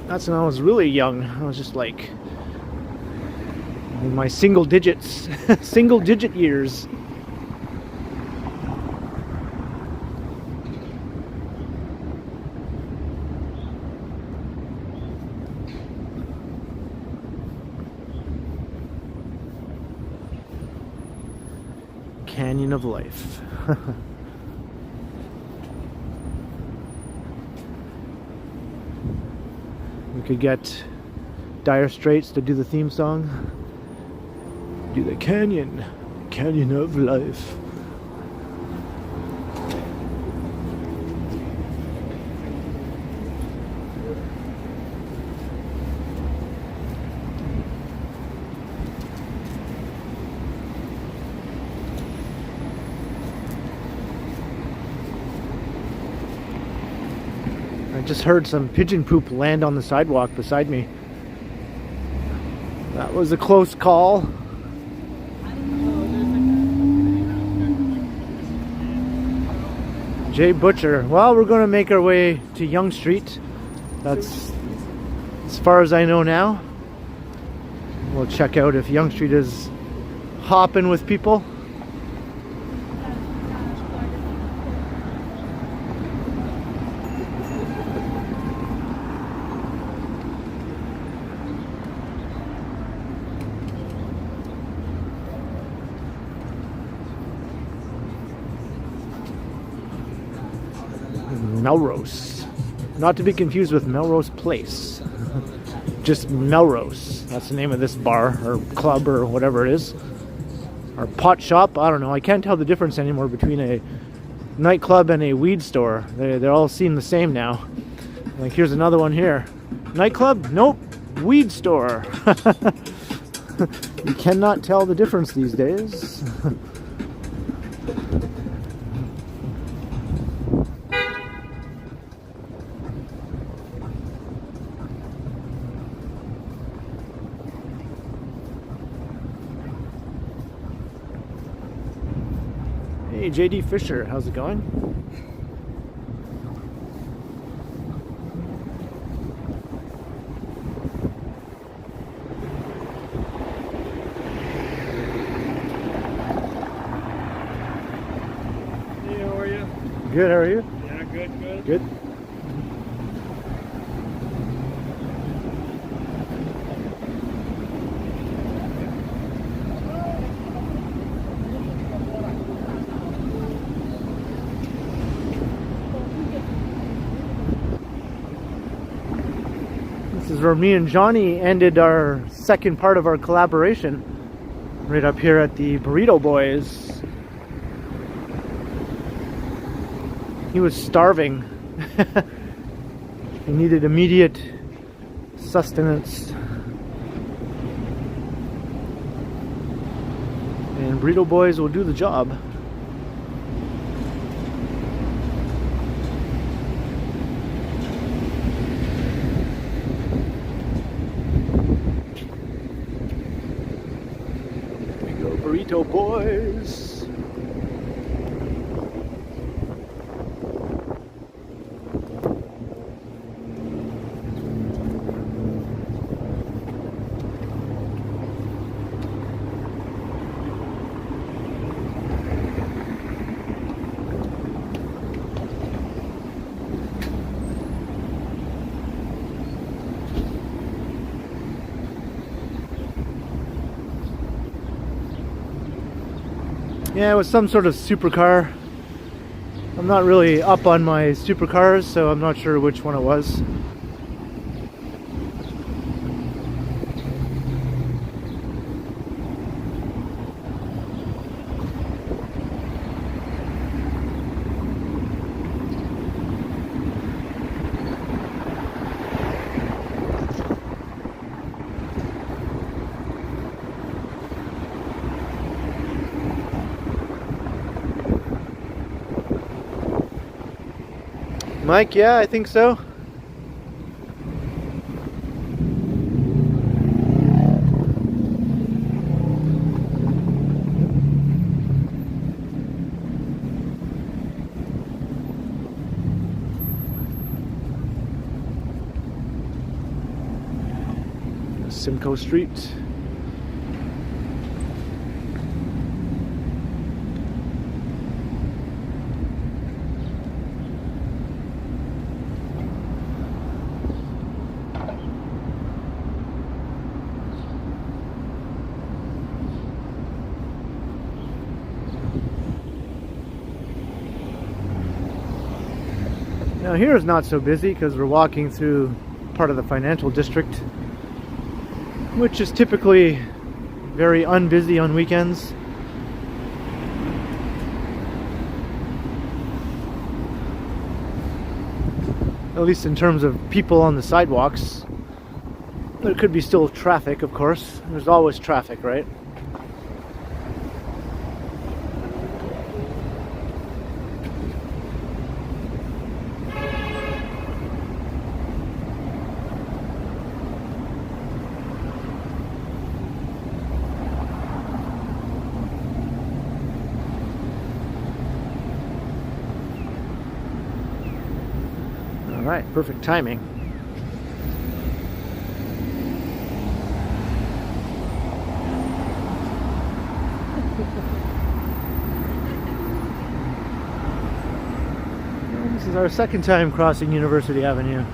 Speaker 1: That's when I was really young. I was just like in my single digit years. Canyon of life. We could get Dire Straits to do the theme song. Do the canyon of life. I just heard some pigeon poop land on the sidewalk beside me. That was a close call. Jay Butcher. Well, we're going to make our way to Yonge Street. That's as far as I know now. We'll check out if Yonge Street is hopping with people. Melrose. Not to be confused with Melrose Place. Just Melrose. That's the name of this bar or club or whatever it is. Or pot shop. I don't know. I can't tell the difference anymore between a nightclub and a weed store. They all seem the same now. Like here's another one here. Nightclub? Nope. Weed store. You cannot tell the difference these days. Hey, JD Fisher, how's it going?
Speaker 6: Hey, how are you?
Speaker 1: Good, how are you?
Speaker 6: Yeah, good.
Speaker 1: Good. This is where me and Johnny ended our second part of our collaboration. Right up here at the Burrito Boys. He was starving. He needed immediate sustenance. And Burrito Boys will do the job. Burrito Boys. Yeah, it was some sort of supercar. I'm not really up on my supercars, so I'm not sure which one it was. Mike, yeah, I think so. Simcoe Street. Now here is not so busy because we're walking through part of the financial district. which is typically very unbusy on weekends. At least in terms of people on the sidewalks. There could be still traffic, of course. There's always traffic, right? All right, perfect timing. This is our second time crossing University Avenue.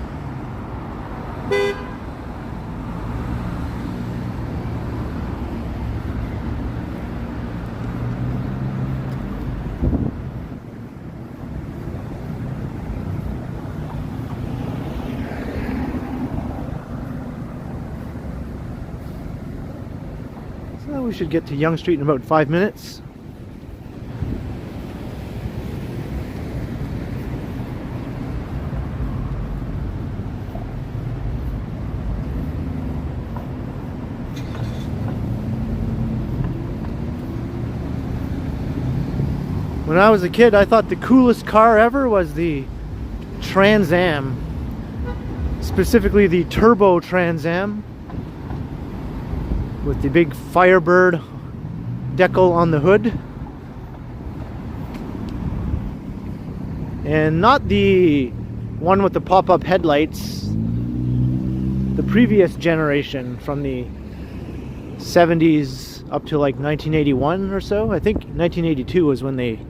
Speaker 1: So we should get to Yonge Street in about 5 minutes. When I was a kid, I thought the coolest car ever was the Trans Am. Specifically the Turbo Trans Am. With the big Firebird decal on the hood. And not the one with the pop-up headlights. The previous generation from the 70s up to like 1981 or so. I think 1982 was when they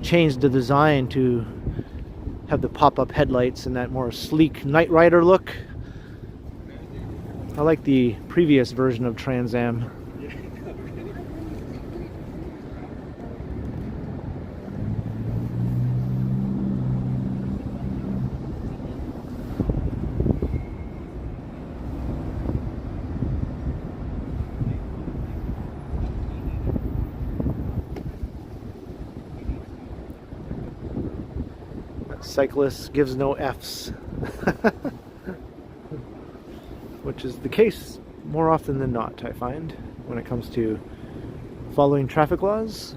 Speaker 1: changed the design to have the pop-up headlights and that more sleek Knight Rider look. I like the previous version of Trans Am. Cyclist gives no Fs. Which is the case more often than not, I find, when it comes to following traffic laws.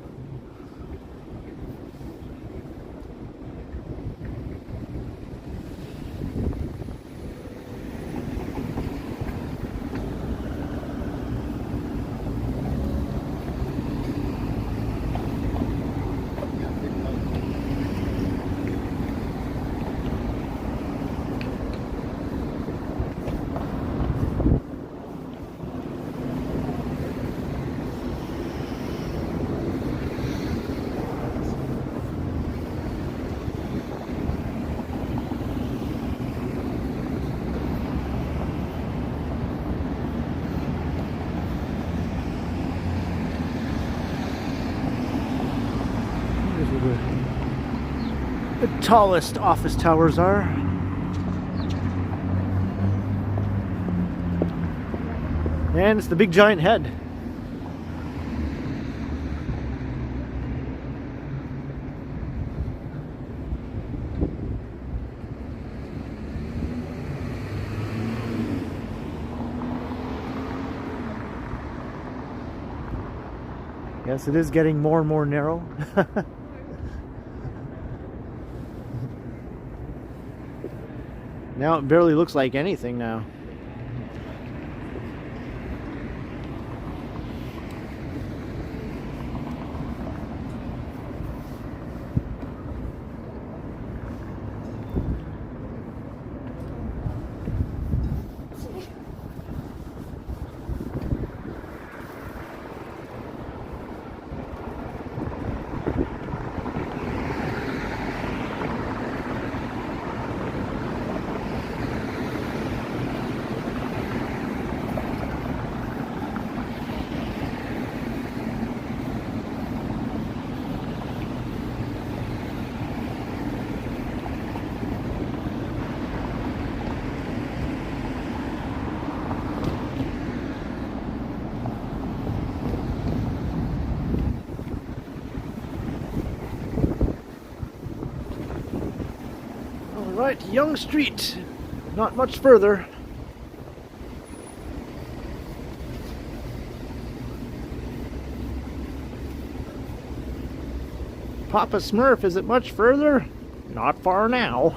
Speaker 1: The tallest office towers are. And it's the big giant head. Yes, it is getting more and more narrow. Now it barely looks like anything now. Alright, Yonge Street. Not much further. Papa Smurf, is it much further? Not far now.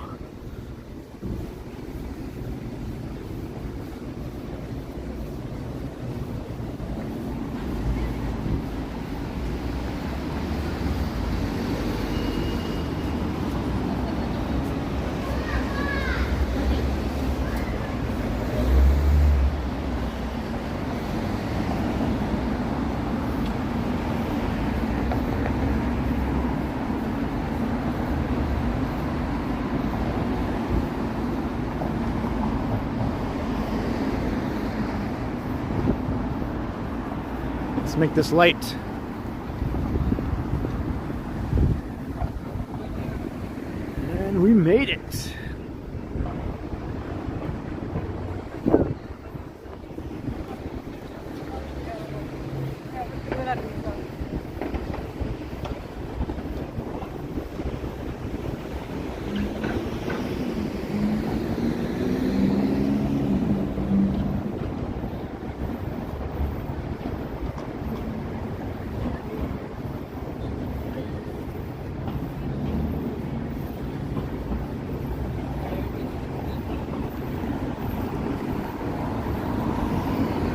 Speaker 1: Let's make this light. And we made it.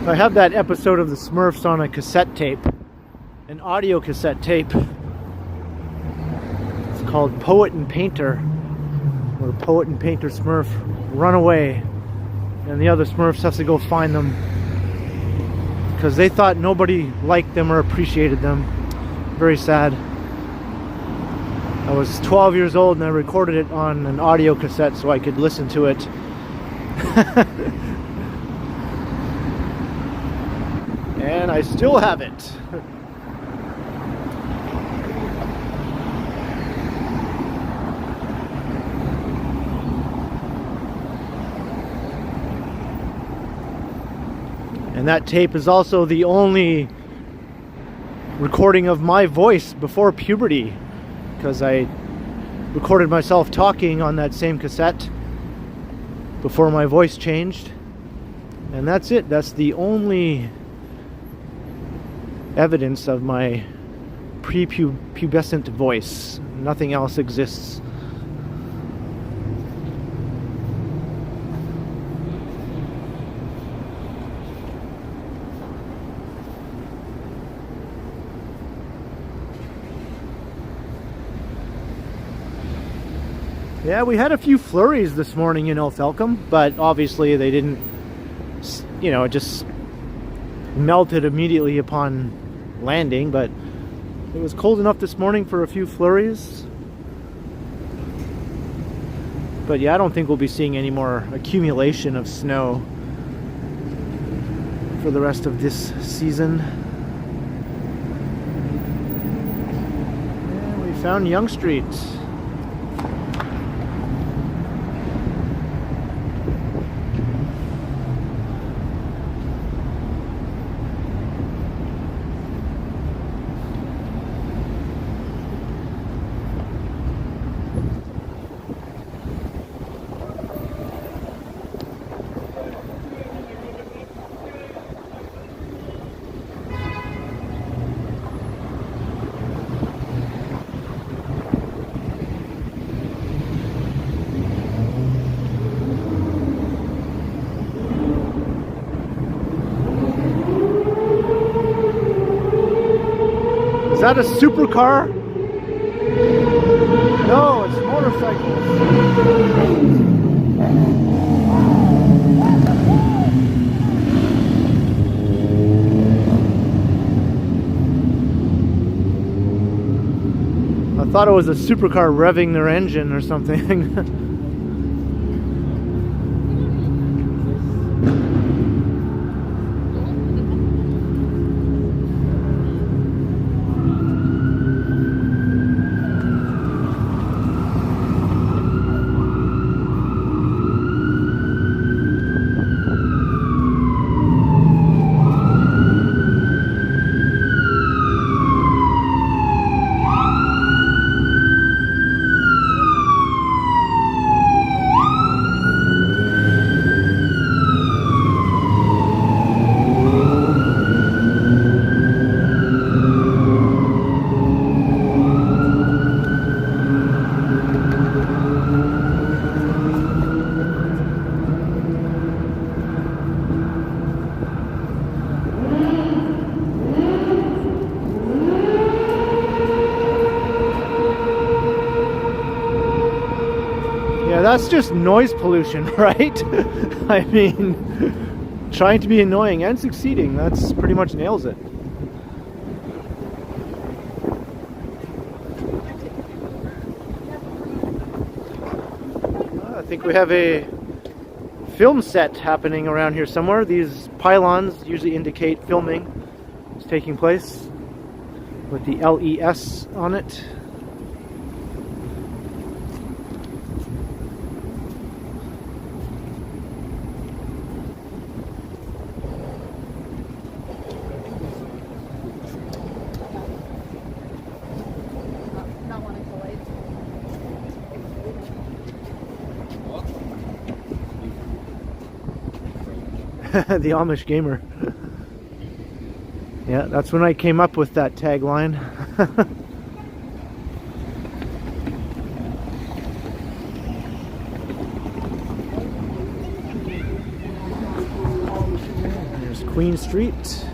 Speaker 1: I have that episode of the Smurfs on a cassette tape, an audio cassette tape. It's called Poet and Painter, where Poet and Painter Smurf run away and the other Smurfs have to go find them because they thought nobody liked them or appreciated them. Very sad. I was 12 years old and I recorded it on an audio cassette so I could listen to it. And I still have it. And that tape is also the only recording of my voice before puberty, because I recorded myself talking on that same cassette before my voice changed. And that's it. That's the only evidence of my prepubescent voice. Nothing else exists. Yeah, we had a few flurries this morning in Othelcombe, but obviously they didn't, you know, it just melted immediately upon landing, but it was cold enough this morning for a few flurries. But yeah, I don't think we'll be seeing any more accumulation of snow for the rest of this season. And we found Yonge Street. Is that a supercar? No, it's motorcycles. I thought it was a supercar revving their engine or something. that's just noise pollution, right? I mean, trying to be annoying and succeeding, that's pretty much nails it. I think we have a film set happening around here somewhere. These pylons usually indicate filming is taking place with the LES on it. The Amish gamer. Yeah, that's when I came up with that tagline. There's Queen Street.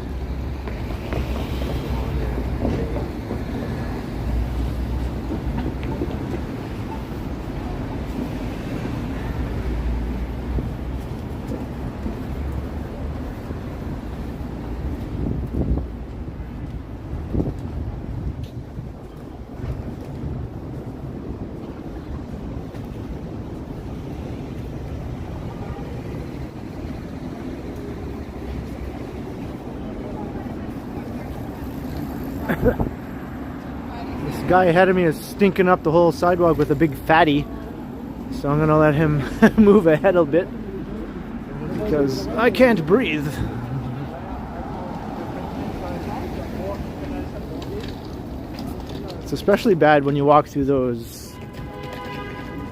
Speaker 1: This guy ahead of me is stinking up the whole sidewalk with a big fatty, so I'm gonna let him move ahead a bit because I can't breathe. It's especially bad when you walk through those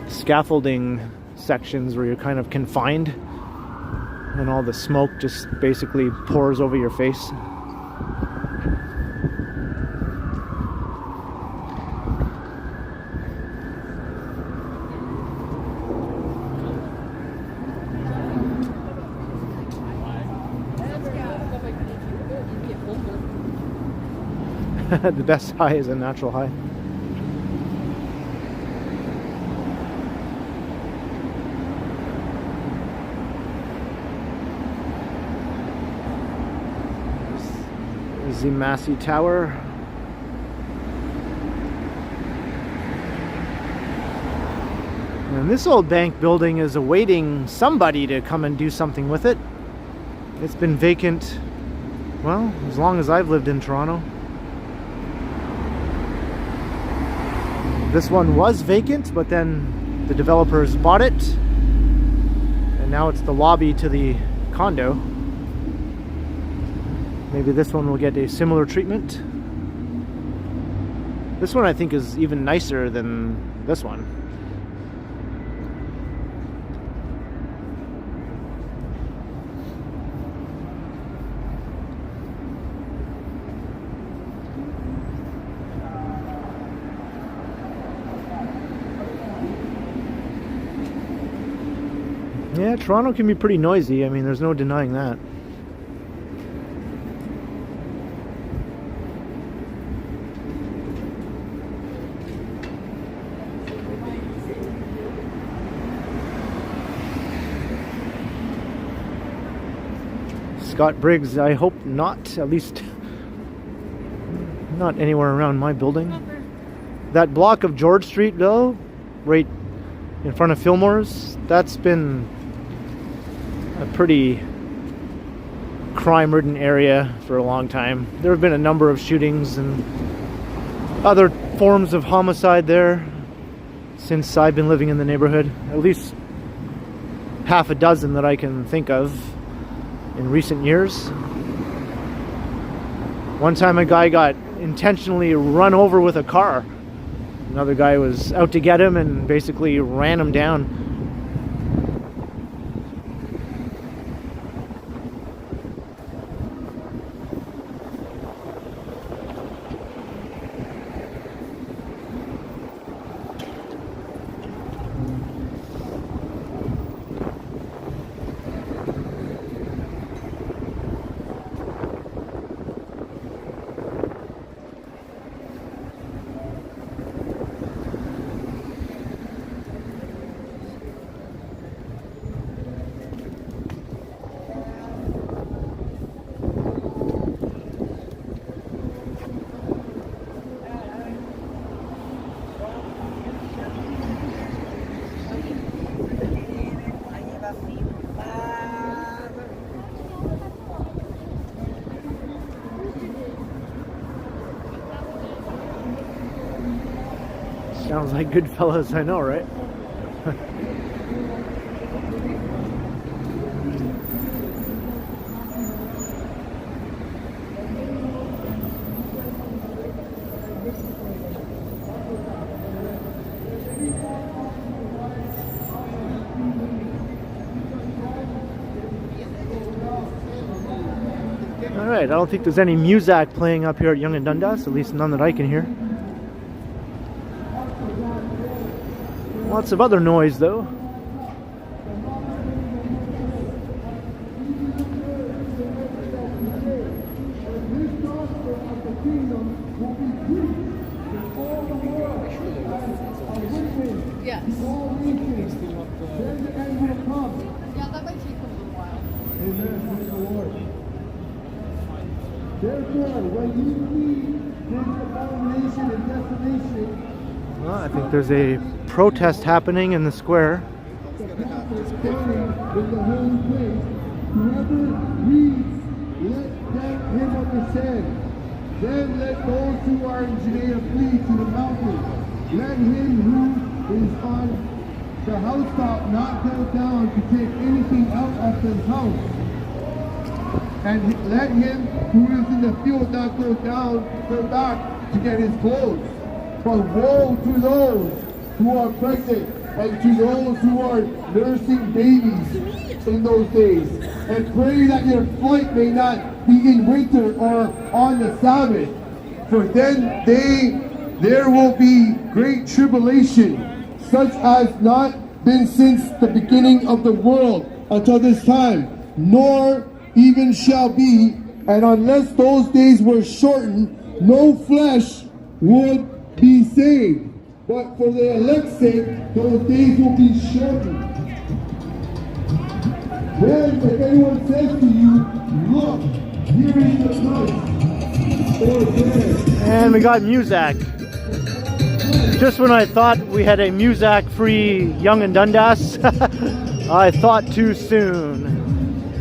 Speaker 1: scaffolding sections where you're kind of confined and all the smoke just basically pours over your face. The best high is a natural high. There's the Massey Tower. And this old bank building is awaiting somebody to come and do something with it. It's been vacant, well, as long as I've lived in Toronto. This one was vacant, but then the developers bought it, and now it's the lobby to the condo. Maybe this one will get a similar treatment. This one I think is even nicer than this one. Yeah, Toronto can be pretty noisy. I mean, there's no denying that. Scott Briggs, I hope not, at least not anywhere around my building. That block of George Street, though, right in front of Fillmore's, that's been a pretty crime-ridden area for a long time. There have been a number of shootings and other forms of homicide there since I've been living in the neighborhood. At least half a dozen that I can think of in recent years. One time a guy got intentionally run over with a car. Another guy was out to get him and basically ran him down. Sounds like good fellas, I know, right? Alright, I don't think there's any music playing up here at Yonge and Dundas, at least none that I can hear. Lots of other noise though.
Speaker 3: Yes. Yeah, that might take a little while.
Speaker 2: Therefore, when you leave this abomination and desolation,
Speaker 1: Well, I think there's a protest happening in the square.
Speaker 2: with the holy place, whoever reads, let him understand. Then let those who are in Judea flee to the mountains. Let him who is on the housetop not go down to take anything out of his house. And let him who is in the field not go back to get his clothes. But woe to those who are pregnant and to those who are nursing babies in those days. And pray that your flight may not be in winter or on the Sabbath. For then there will be great tribulation, such as not been since the beginning of the world until this time, nor even shall be, and unless those days were shortened, no flesh would be saved. But for the elect's sake, those days will be shortened. Then if anyone says to you, look, here is the Christ, or there.
Speaker 1: And we got Muzak. Just when I thought we had a Muzak-free Yonge and Dundas, I thought too soon.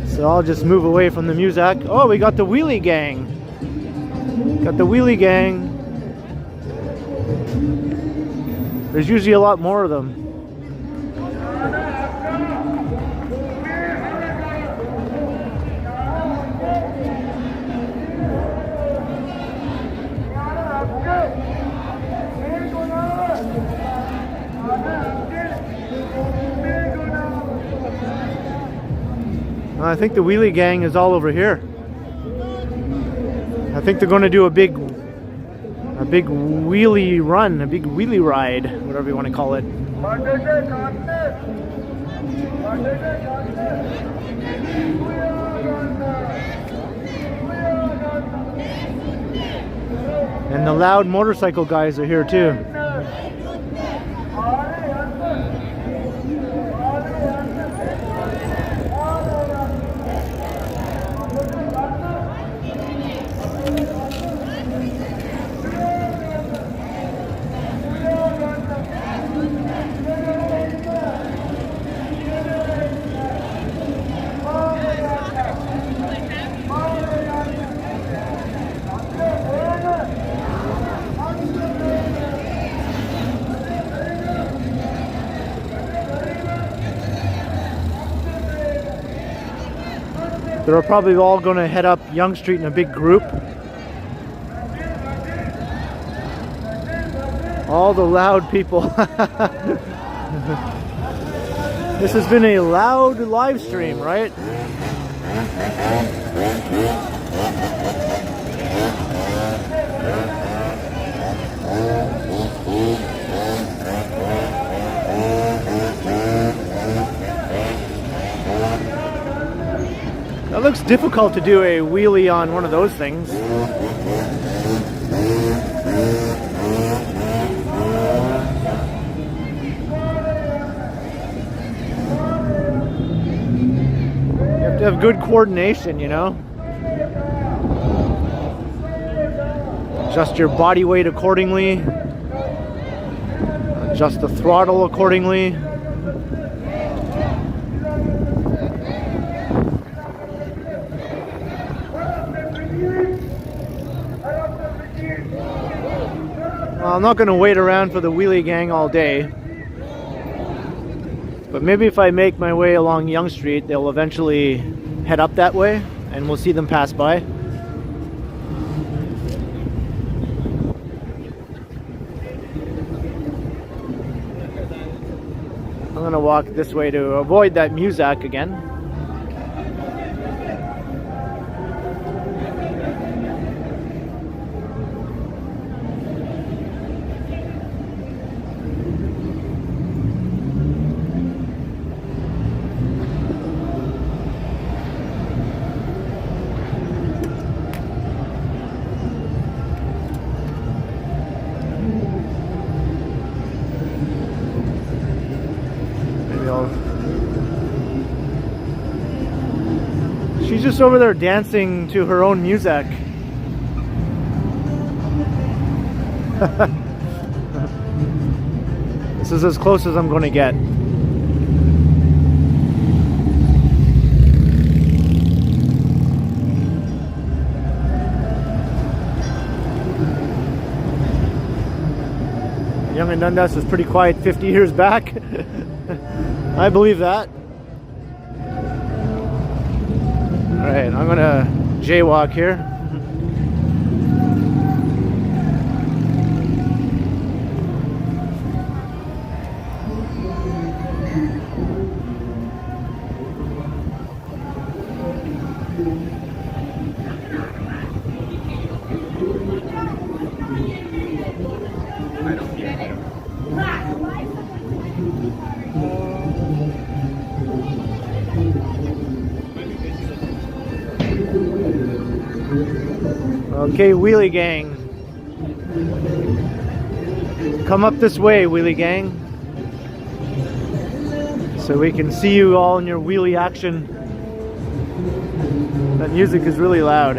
Speaker 1: So I'll just move away from the Muzak. Oh, we got the Wheelie Gang. Got the Wheelie Gang. There's usually a lot more of them. I think the Wheelie Gang is all over here. I think they're going to do a big wheelie run, a big wheelie ride, whatever you want to call it. And the loud motorcycle guys are here too. They're probably all going to head up Yonge Street in a big group. All the loud people. This has been a loud live stream, right? That looks difficult to do a wheelie on one of those things. You have to have good coordination, you know? Adjust your body weight accordingly. Adjust the throttle accordingly. Well, I'm not going to wait around for the wheelie gang all day. But maybe if I make my way along Yonge Street, they'll eventually head up that way and we'll see them pass by. I'm going to walk this way to avoid that Muzak again. She's just over there dancing to her own music. This is as close as I'm going to get. Yonge and Dundas was pretty quiet 50 years back. I believe that. Alright, I'm gonna jaywalk here. Okay, wheelie gang. Come up this way, wheelie gang. So we can see you all in your wheelie action. That music is really loud.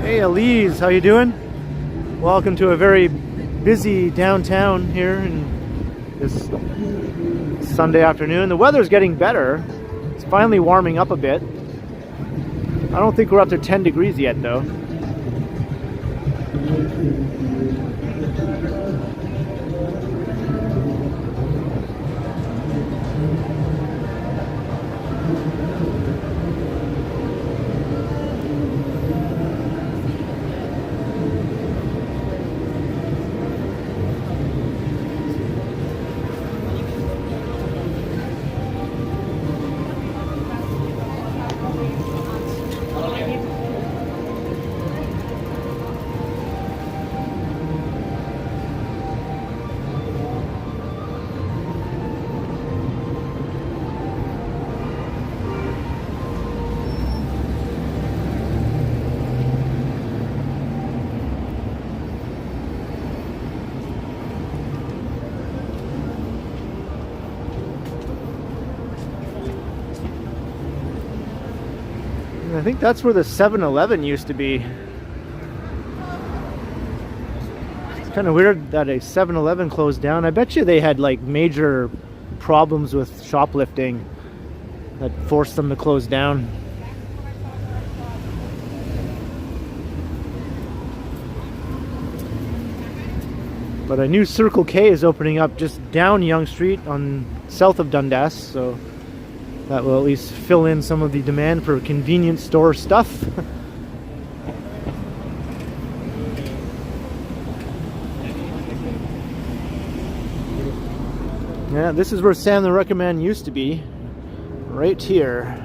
Speaker 1: Hey Elise, how you doing? Welcome to a very busy downtown here in this Sunday afternoon. The weather's getting better. It's finally warming up a bit. I don't think we're up to 10 degrees yet though. I think that's where the 7-Eleven used to be. It's kind of weird that a 7-Eleven closed down. I bet you they had like major problems with shoplifting that forced them to close down. But a new Circle K is opening up just down Yonge Street on south of Dundas, so that will at least fill in some of the demand for convenience store stuff. Yeah, this is where Sam the Recommend used to be. Right here.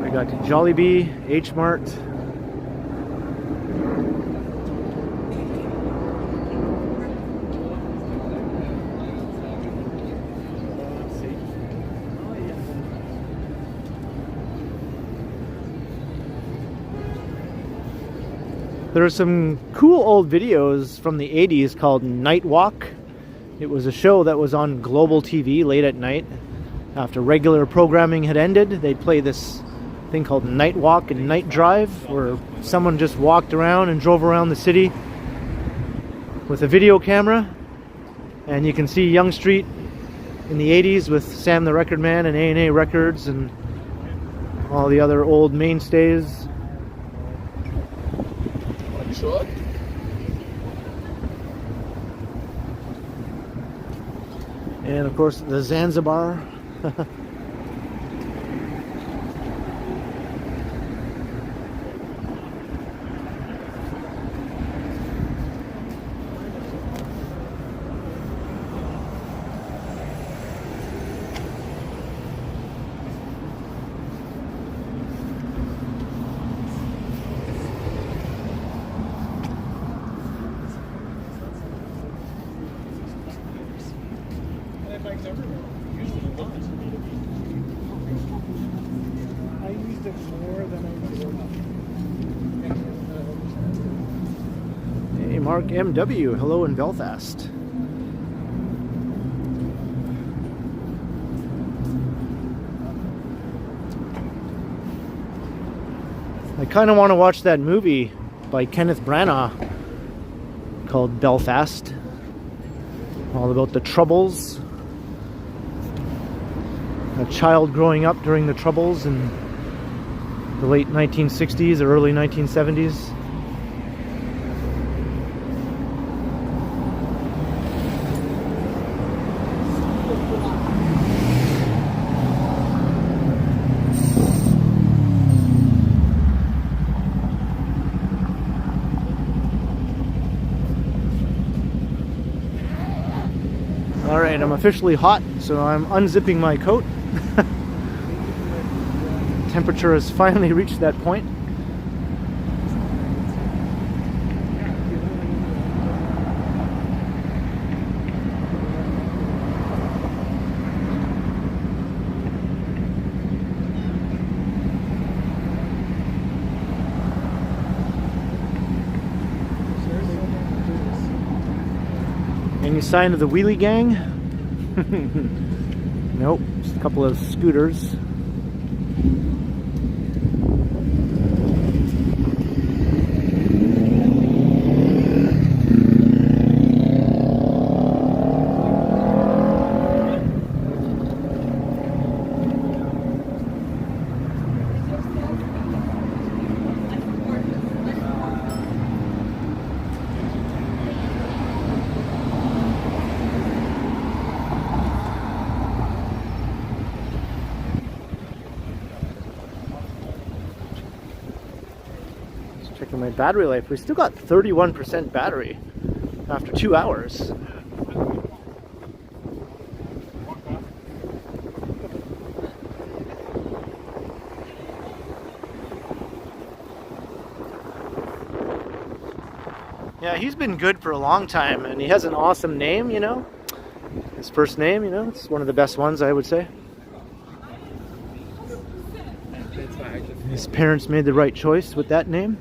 Speaker 1: Got Jollibee, H Mart. There are some cool old videos from the 80s called Night Walk. It was a show that was on global TV late at night. After regular programming had ended, they'd play this thing called Night Walk and Night Drive, where someone just walked around and drove around the city with a video camera, and you can see Yonge Street in the 80s with Sam the Record Man and A&A Records and all the other old mainstays. And of course the Zanzibar.
Speaker 6: I used it more than I
Speaker 1: Hey, Mark MW, hello in Belfast. I kind of want to watch that movie by Kenneth Branagh called Belfast, all about the Troubles. A child growing up during the Troubles in the late 1960s or early 1970s. Alright, I'm officially hot, so I'm unzipping my coat. Temperature has finally reached that point. Any sign of the wheelie gang? Nope, just a couple of scooters. Checking my battery life. We still got 31% battery after 2 hours. Yeah, he's been good for a long time, and he has an awesome name, you know. His first name, you know, it's one of the best ones, I would say. His parents made the right choice with that name.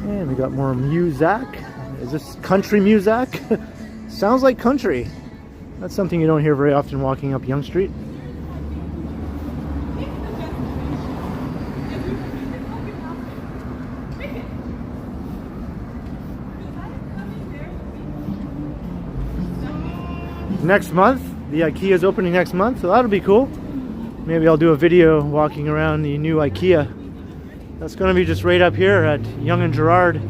Speaker 1: And we got more music. Is this country music? Sounds like country. That's something you don't hear very often walking up Yonge Street. Next month, the IKEA is opening next month, so that'll be cool. Maybe I'll do a video walking around the new IKEA. That's going to be just right up here at Yonge and Gerrard,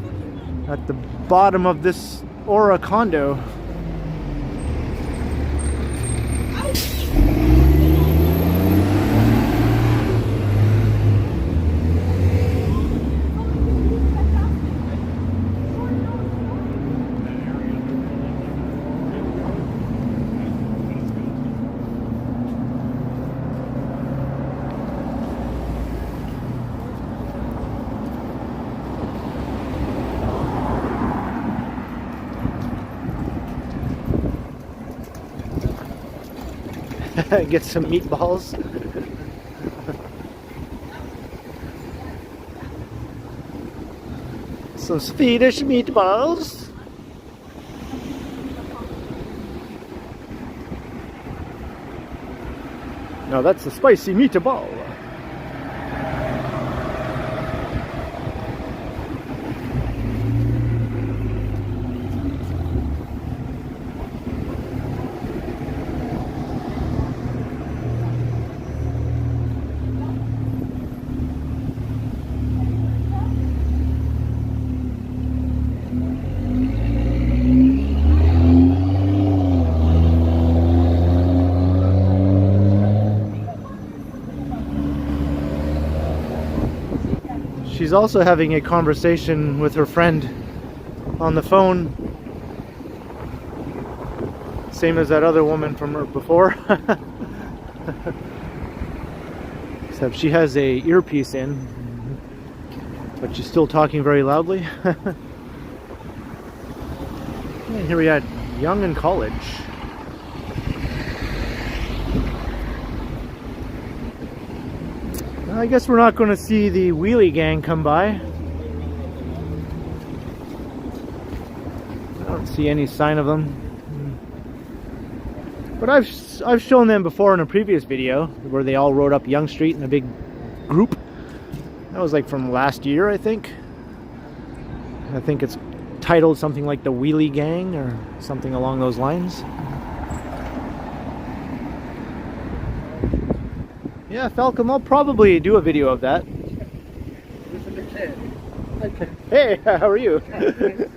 Speaker 1: at the bottom of this Aura condo. Get some meatballs. Some Swedish meatballs. Now that's a spicy meatball. She's also having a conversation with her friend on the phone. Same as that other woman from her before. Except she has a earpiece in, but she's still talking very loudly. And here we had Yonge and College. I guess we're not going to see the wheelie gang come by. I don't see any sign of them. But I've shown them before in a previous video where they all rode up Yonge Street in a big group. That was like from last year, I think. I think it's titled something like the Wheelie Gang or something along those lines. Yeah, Falcom, I'll probably do a video of that. Hey, how are you? Good.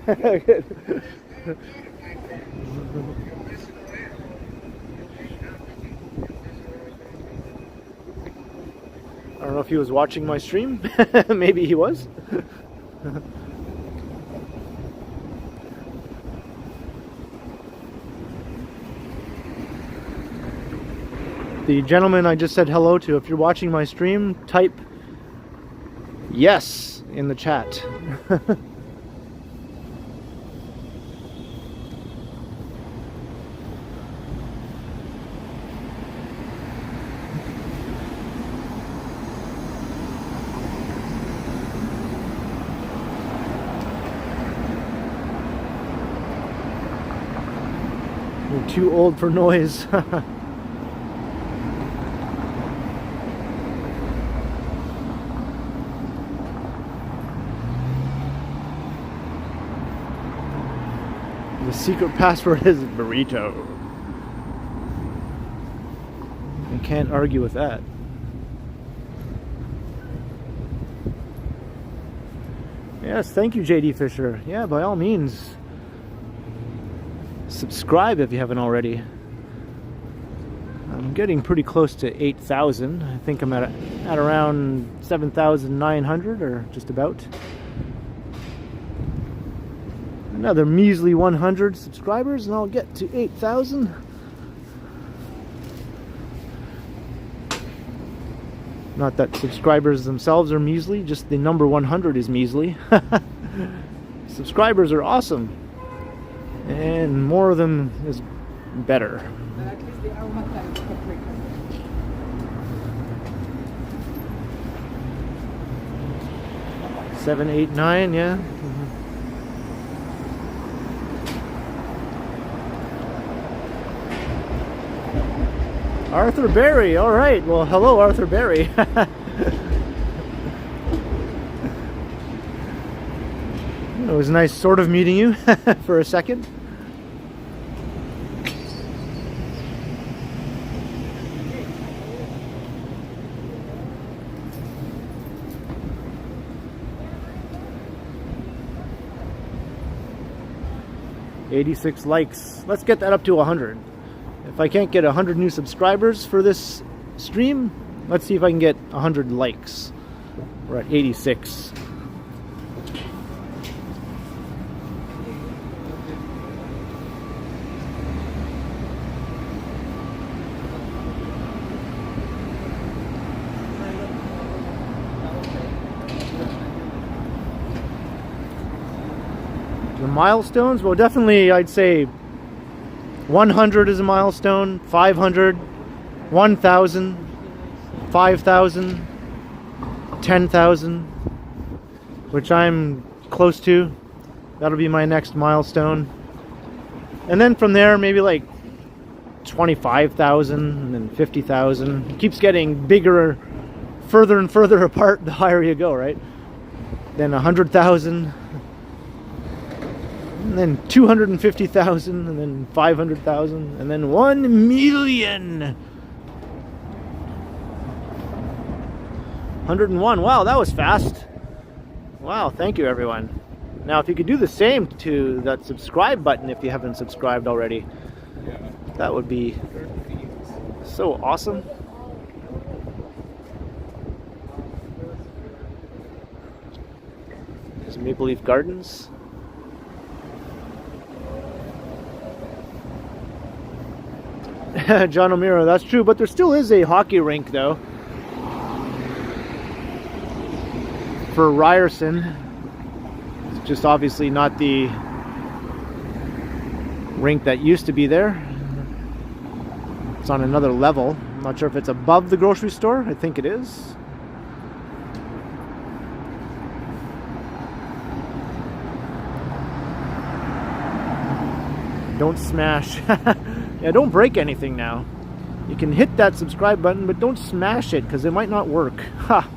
Speaker 1: I don't know if he was watching my stream. Maybe he was. The gentleman I just said hello to, if you're watching my stream, type yes in the chat. You're too old for noise. The secret password is burrito. I can't argue with that. Yes, thank you, JD Fisher. Yeah, by all means, subscribe if you haven't already. I'm getting pretty close to 8,000. I think I'm at around 7,900 or just about. Another measly 100 subscribers and I'll get to 8,000. Not that subscribers themselves are measly, just the number 100 is measly. Subscribers are awesome. And more of them is better.
Speaker 4: At least the aroma is paprika.
Speaker 1: 7, 8, 9, yeah. Arthur Berry, all right. Well, hello, Arthur Berry. It was nice sort of meeting you for a second. $86 likes. Let's get that up to 100. If I can't get 100 new subscribers for this stream, let's see if I can get 100 likes. We're at 86. The milestones? Well, definitely I'd say 100 is a milestone, 500, 1,000, 5,000, 10,000, which I'm close to. That'll be my next milestone. And then from there, maybe like 25,000 and then 50,000. It keeps getting bigger, further and further apart the higher you go, right? Then 100,000, and then 250,000, and then 500,000, and then 1 million. 101. Wow, that was fast. Wow, thank you everyone. Now if you could do the same to that subscribe button if you haven't subscribed already, that would be so awesome. There's Maple Leaf Gardens. John O'Meara, that's true, but there still is a hockey rink though. For Ryerson. It's just obviously not the rink that used to be there. It's on another level. I'm not sure if it's above the grocery store. I think it is. Don't smash. Yeah, don't break anything now. You can hit that subscribe button, but don't smash it because it might not work. Ha!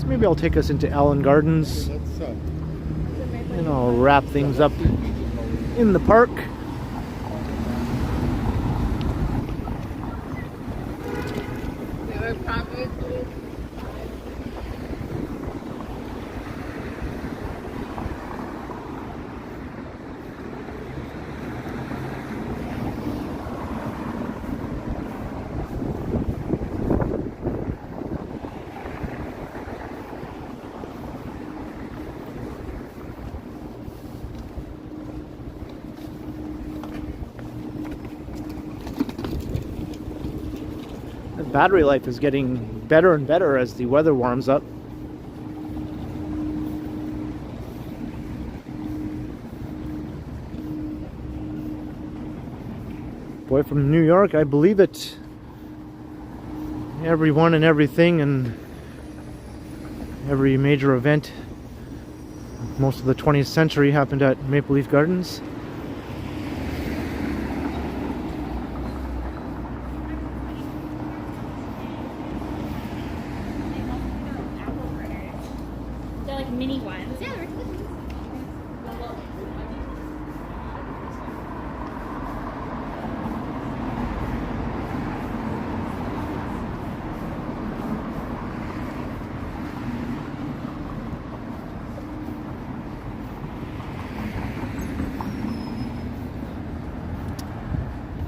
Speaker 1: Maybe I'll take us into Allen Gardens and I'll wrap things up in the park. Battery life is getting better and better as the weather warms up. Boy from New York, I believe it. Everyone and everything and every major event most of the 20th century happened at Maple Leaf Gardens.
Speaker 3: Mini ones. Yeah, they're cute.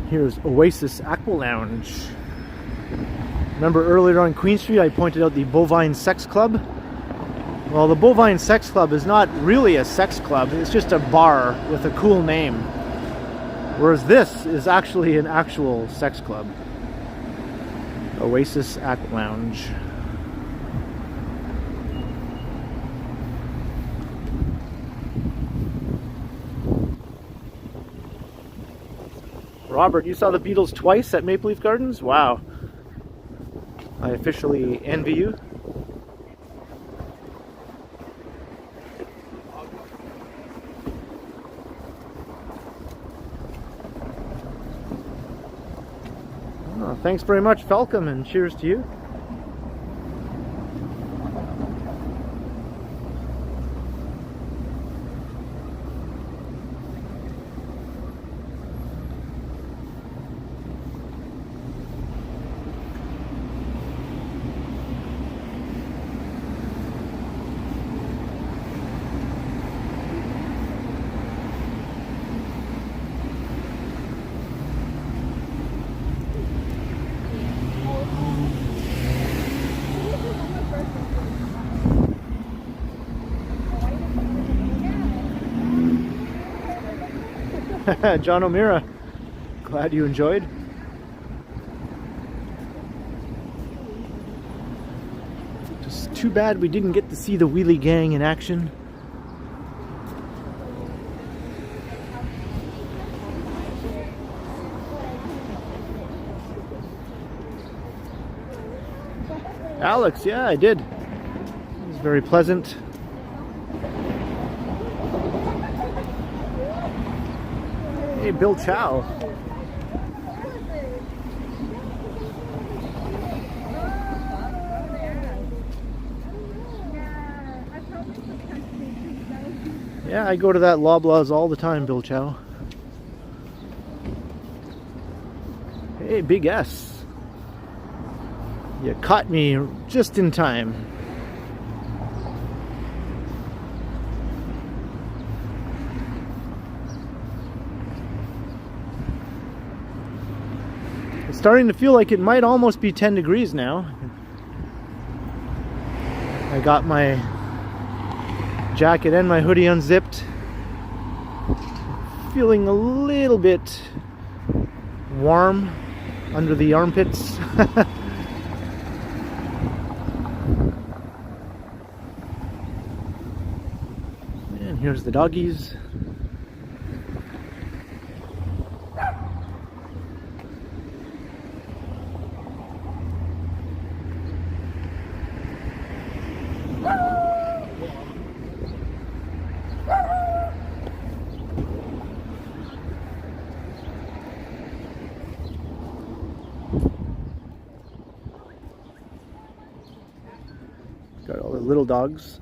Speaker 1: Here's Oasis Aqua Lounge. Remember earlier on Queen Street I pointed out the Bovine Sex Club? Well, the Bovine Sex Club is not really a sex club, it's just a bar with a cool name. Whereas this is actually an actual sex club. Oasis Aqua Lounge. Robert, you saw the Beatles twice at Maple Leaf Gardens? Wow. I officially envy you. Thanks very much, Falcom, and cheers to you. John O'Meara. Glad you enjoyed. Just too bad we didn't get to see the wheelie gang in action. Alex, yeah, I did. It was very pleasant. Hey, Bill Chow. Yeah, I go to that Loblaws all the time, Bill Chow. Hey, Big S. You caught me just in time. It's starting to feel like it might almost be 10 degrees now. I got my jacket and my hoodie unzipped. Feeling a little bit warm under the armpits. And here's the doggies. Got all the little dogs.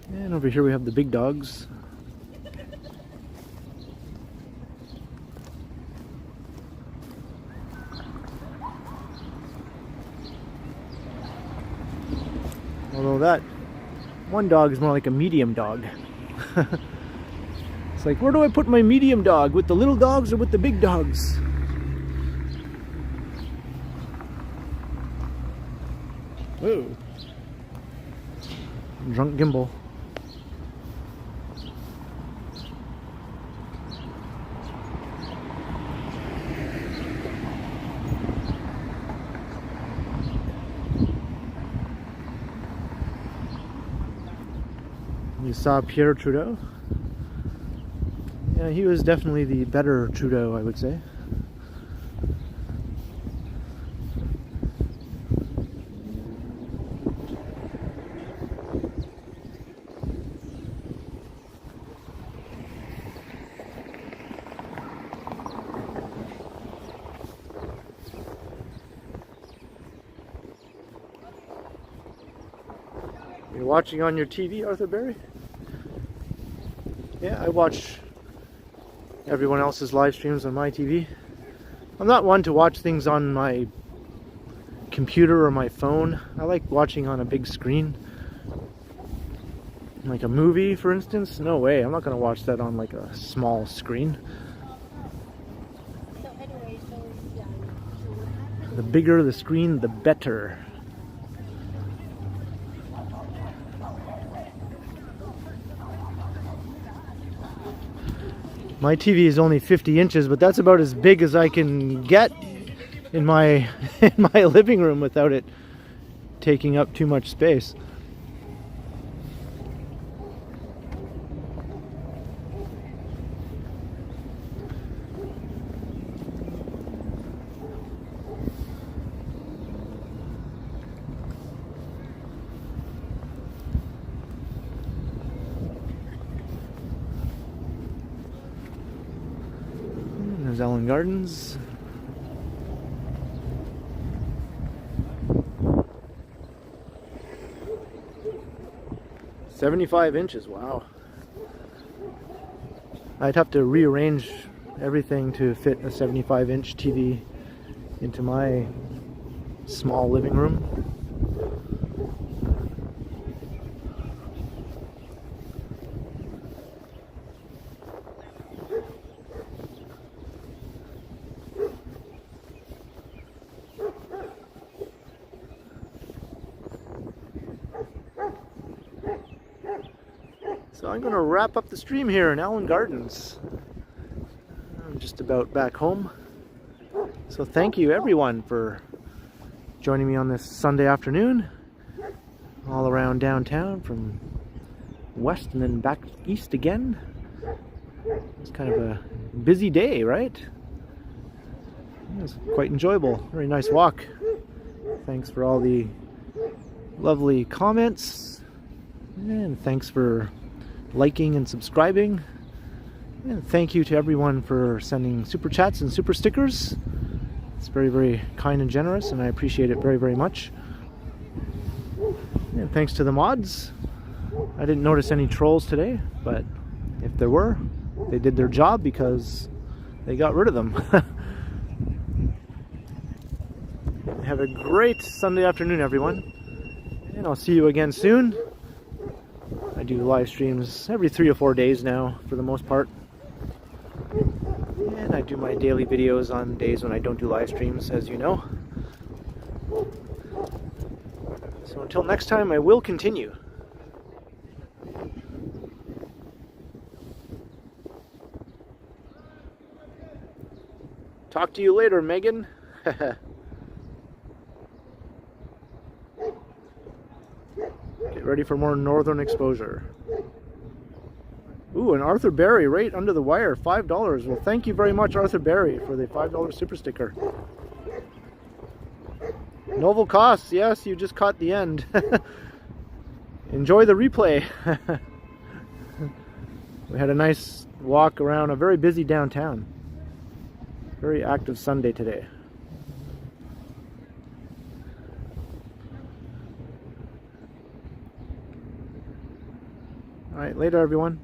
Speaker 1: And over here we have the big dogs. Although that one dog is more like a medium dog. It's like, where do I put my medium dog? With the little dogs or with the big dogs? Whoa. Drunk gimbal. You saw Pierre Trudeau? Yeah, he was definitely the better Trudeau, I would say. You're watching on your TV, Arthur Berry? Yeah, I watch everyone else's live streams on my TV. I'm not one to watch things on my computer or my phone. I like watching on a big screen. Like a movie, for instance. No way, I'm not going to watch that on like a small screen. The bigger the screen, the better. My TV is only 50 inches, but that's about as big as I can get in my living room without it taking up too much space. There's Ellen Gardens. $75 inches, wow. I'd have to rearrange everything to fit a 75-inch TV into my small living room. So I'm going to wrap up the stream here in Allen Gardens. I'm just about back home. So thank you everyone for joining me on this Sunday afternoon. All around downtown from west and then back east again. It's kind of a busy day, right? It was quite enjoyable. Very nice walk. Thanks for all the lovely comments. And thanks for liking and subscribing. And thank you to everyone for sending super chats and super stickers. It's very, very kind and generous, and I appreciate it very, very much. And thanks to the mods. I didn't notice any trolls today, but if there were, they did their job because they got rid of them. Have a great Sunday afternoon, everyone. And I'll see you again soon. I do live streams every 3 or 4 days now, for the most part. And I do my daily videos on days when I don't do live streams, as you know. So until next time, I will continue. Talk to you later, Megan. Get ready for more northern exposure. Ooh, and Arthur Berry right under the wire, $5. Well, thank you very much, Arthur Berry, for the $5 super sticker. Novel costs, yes, you just caught the end. Enjoy the replay. We had a nice walk around a very busy downtown. Very active Sunday today. All right, later everyone.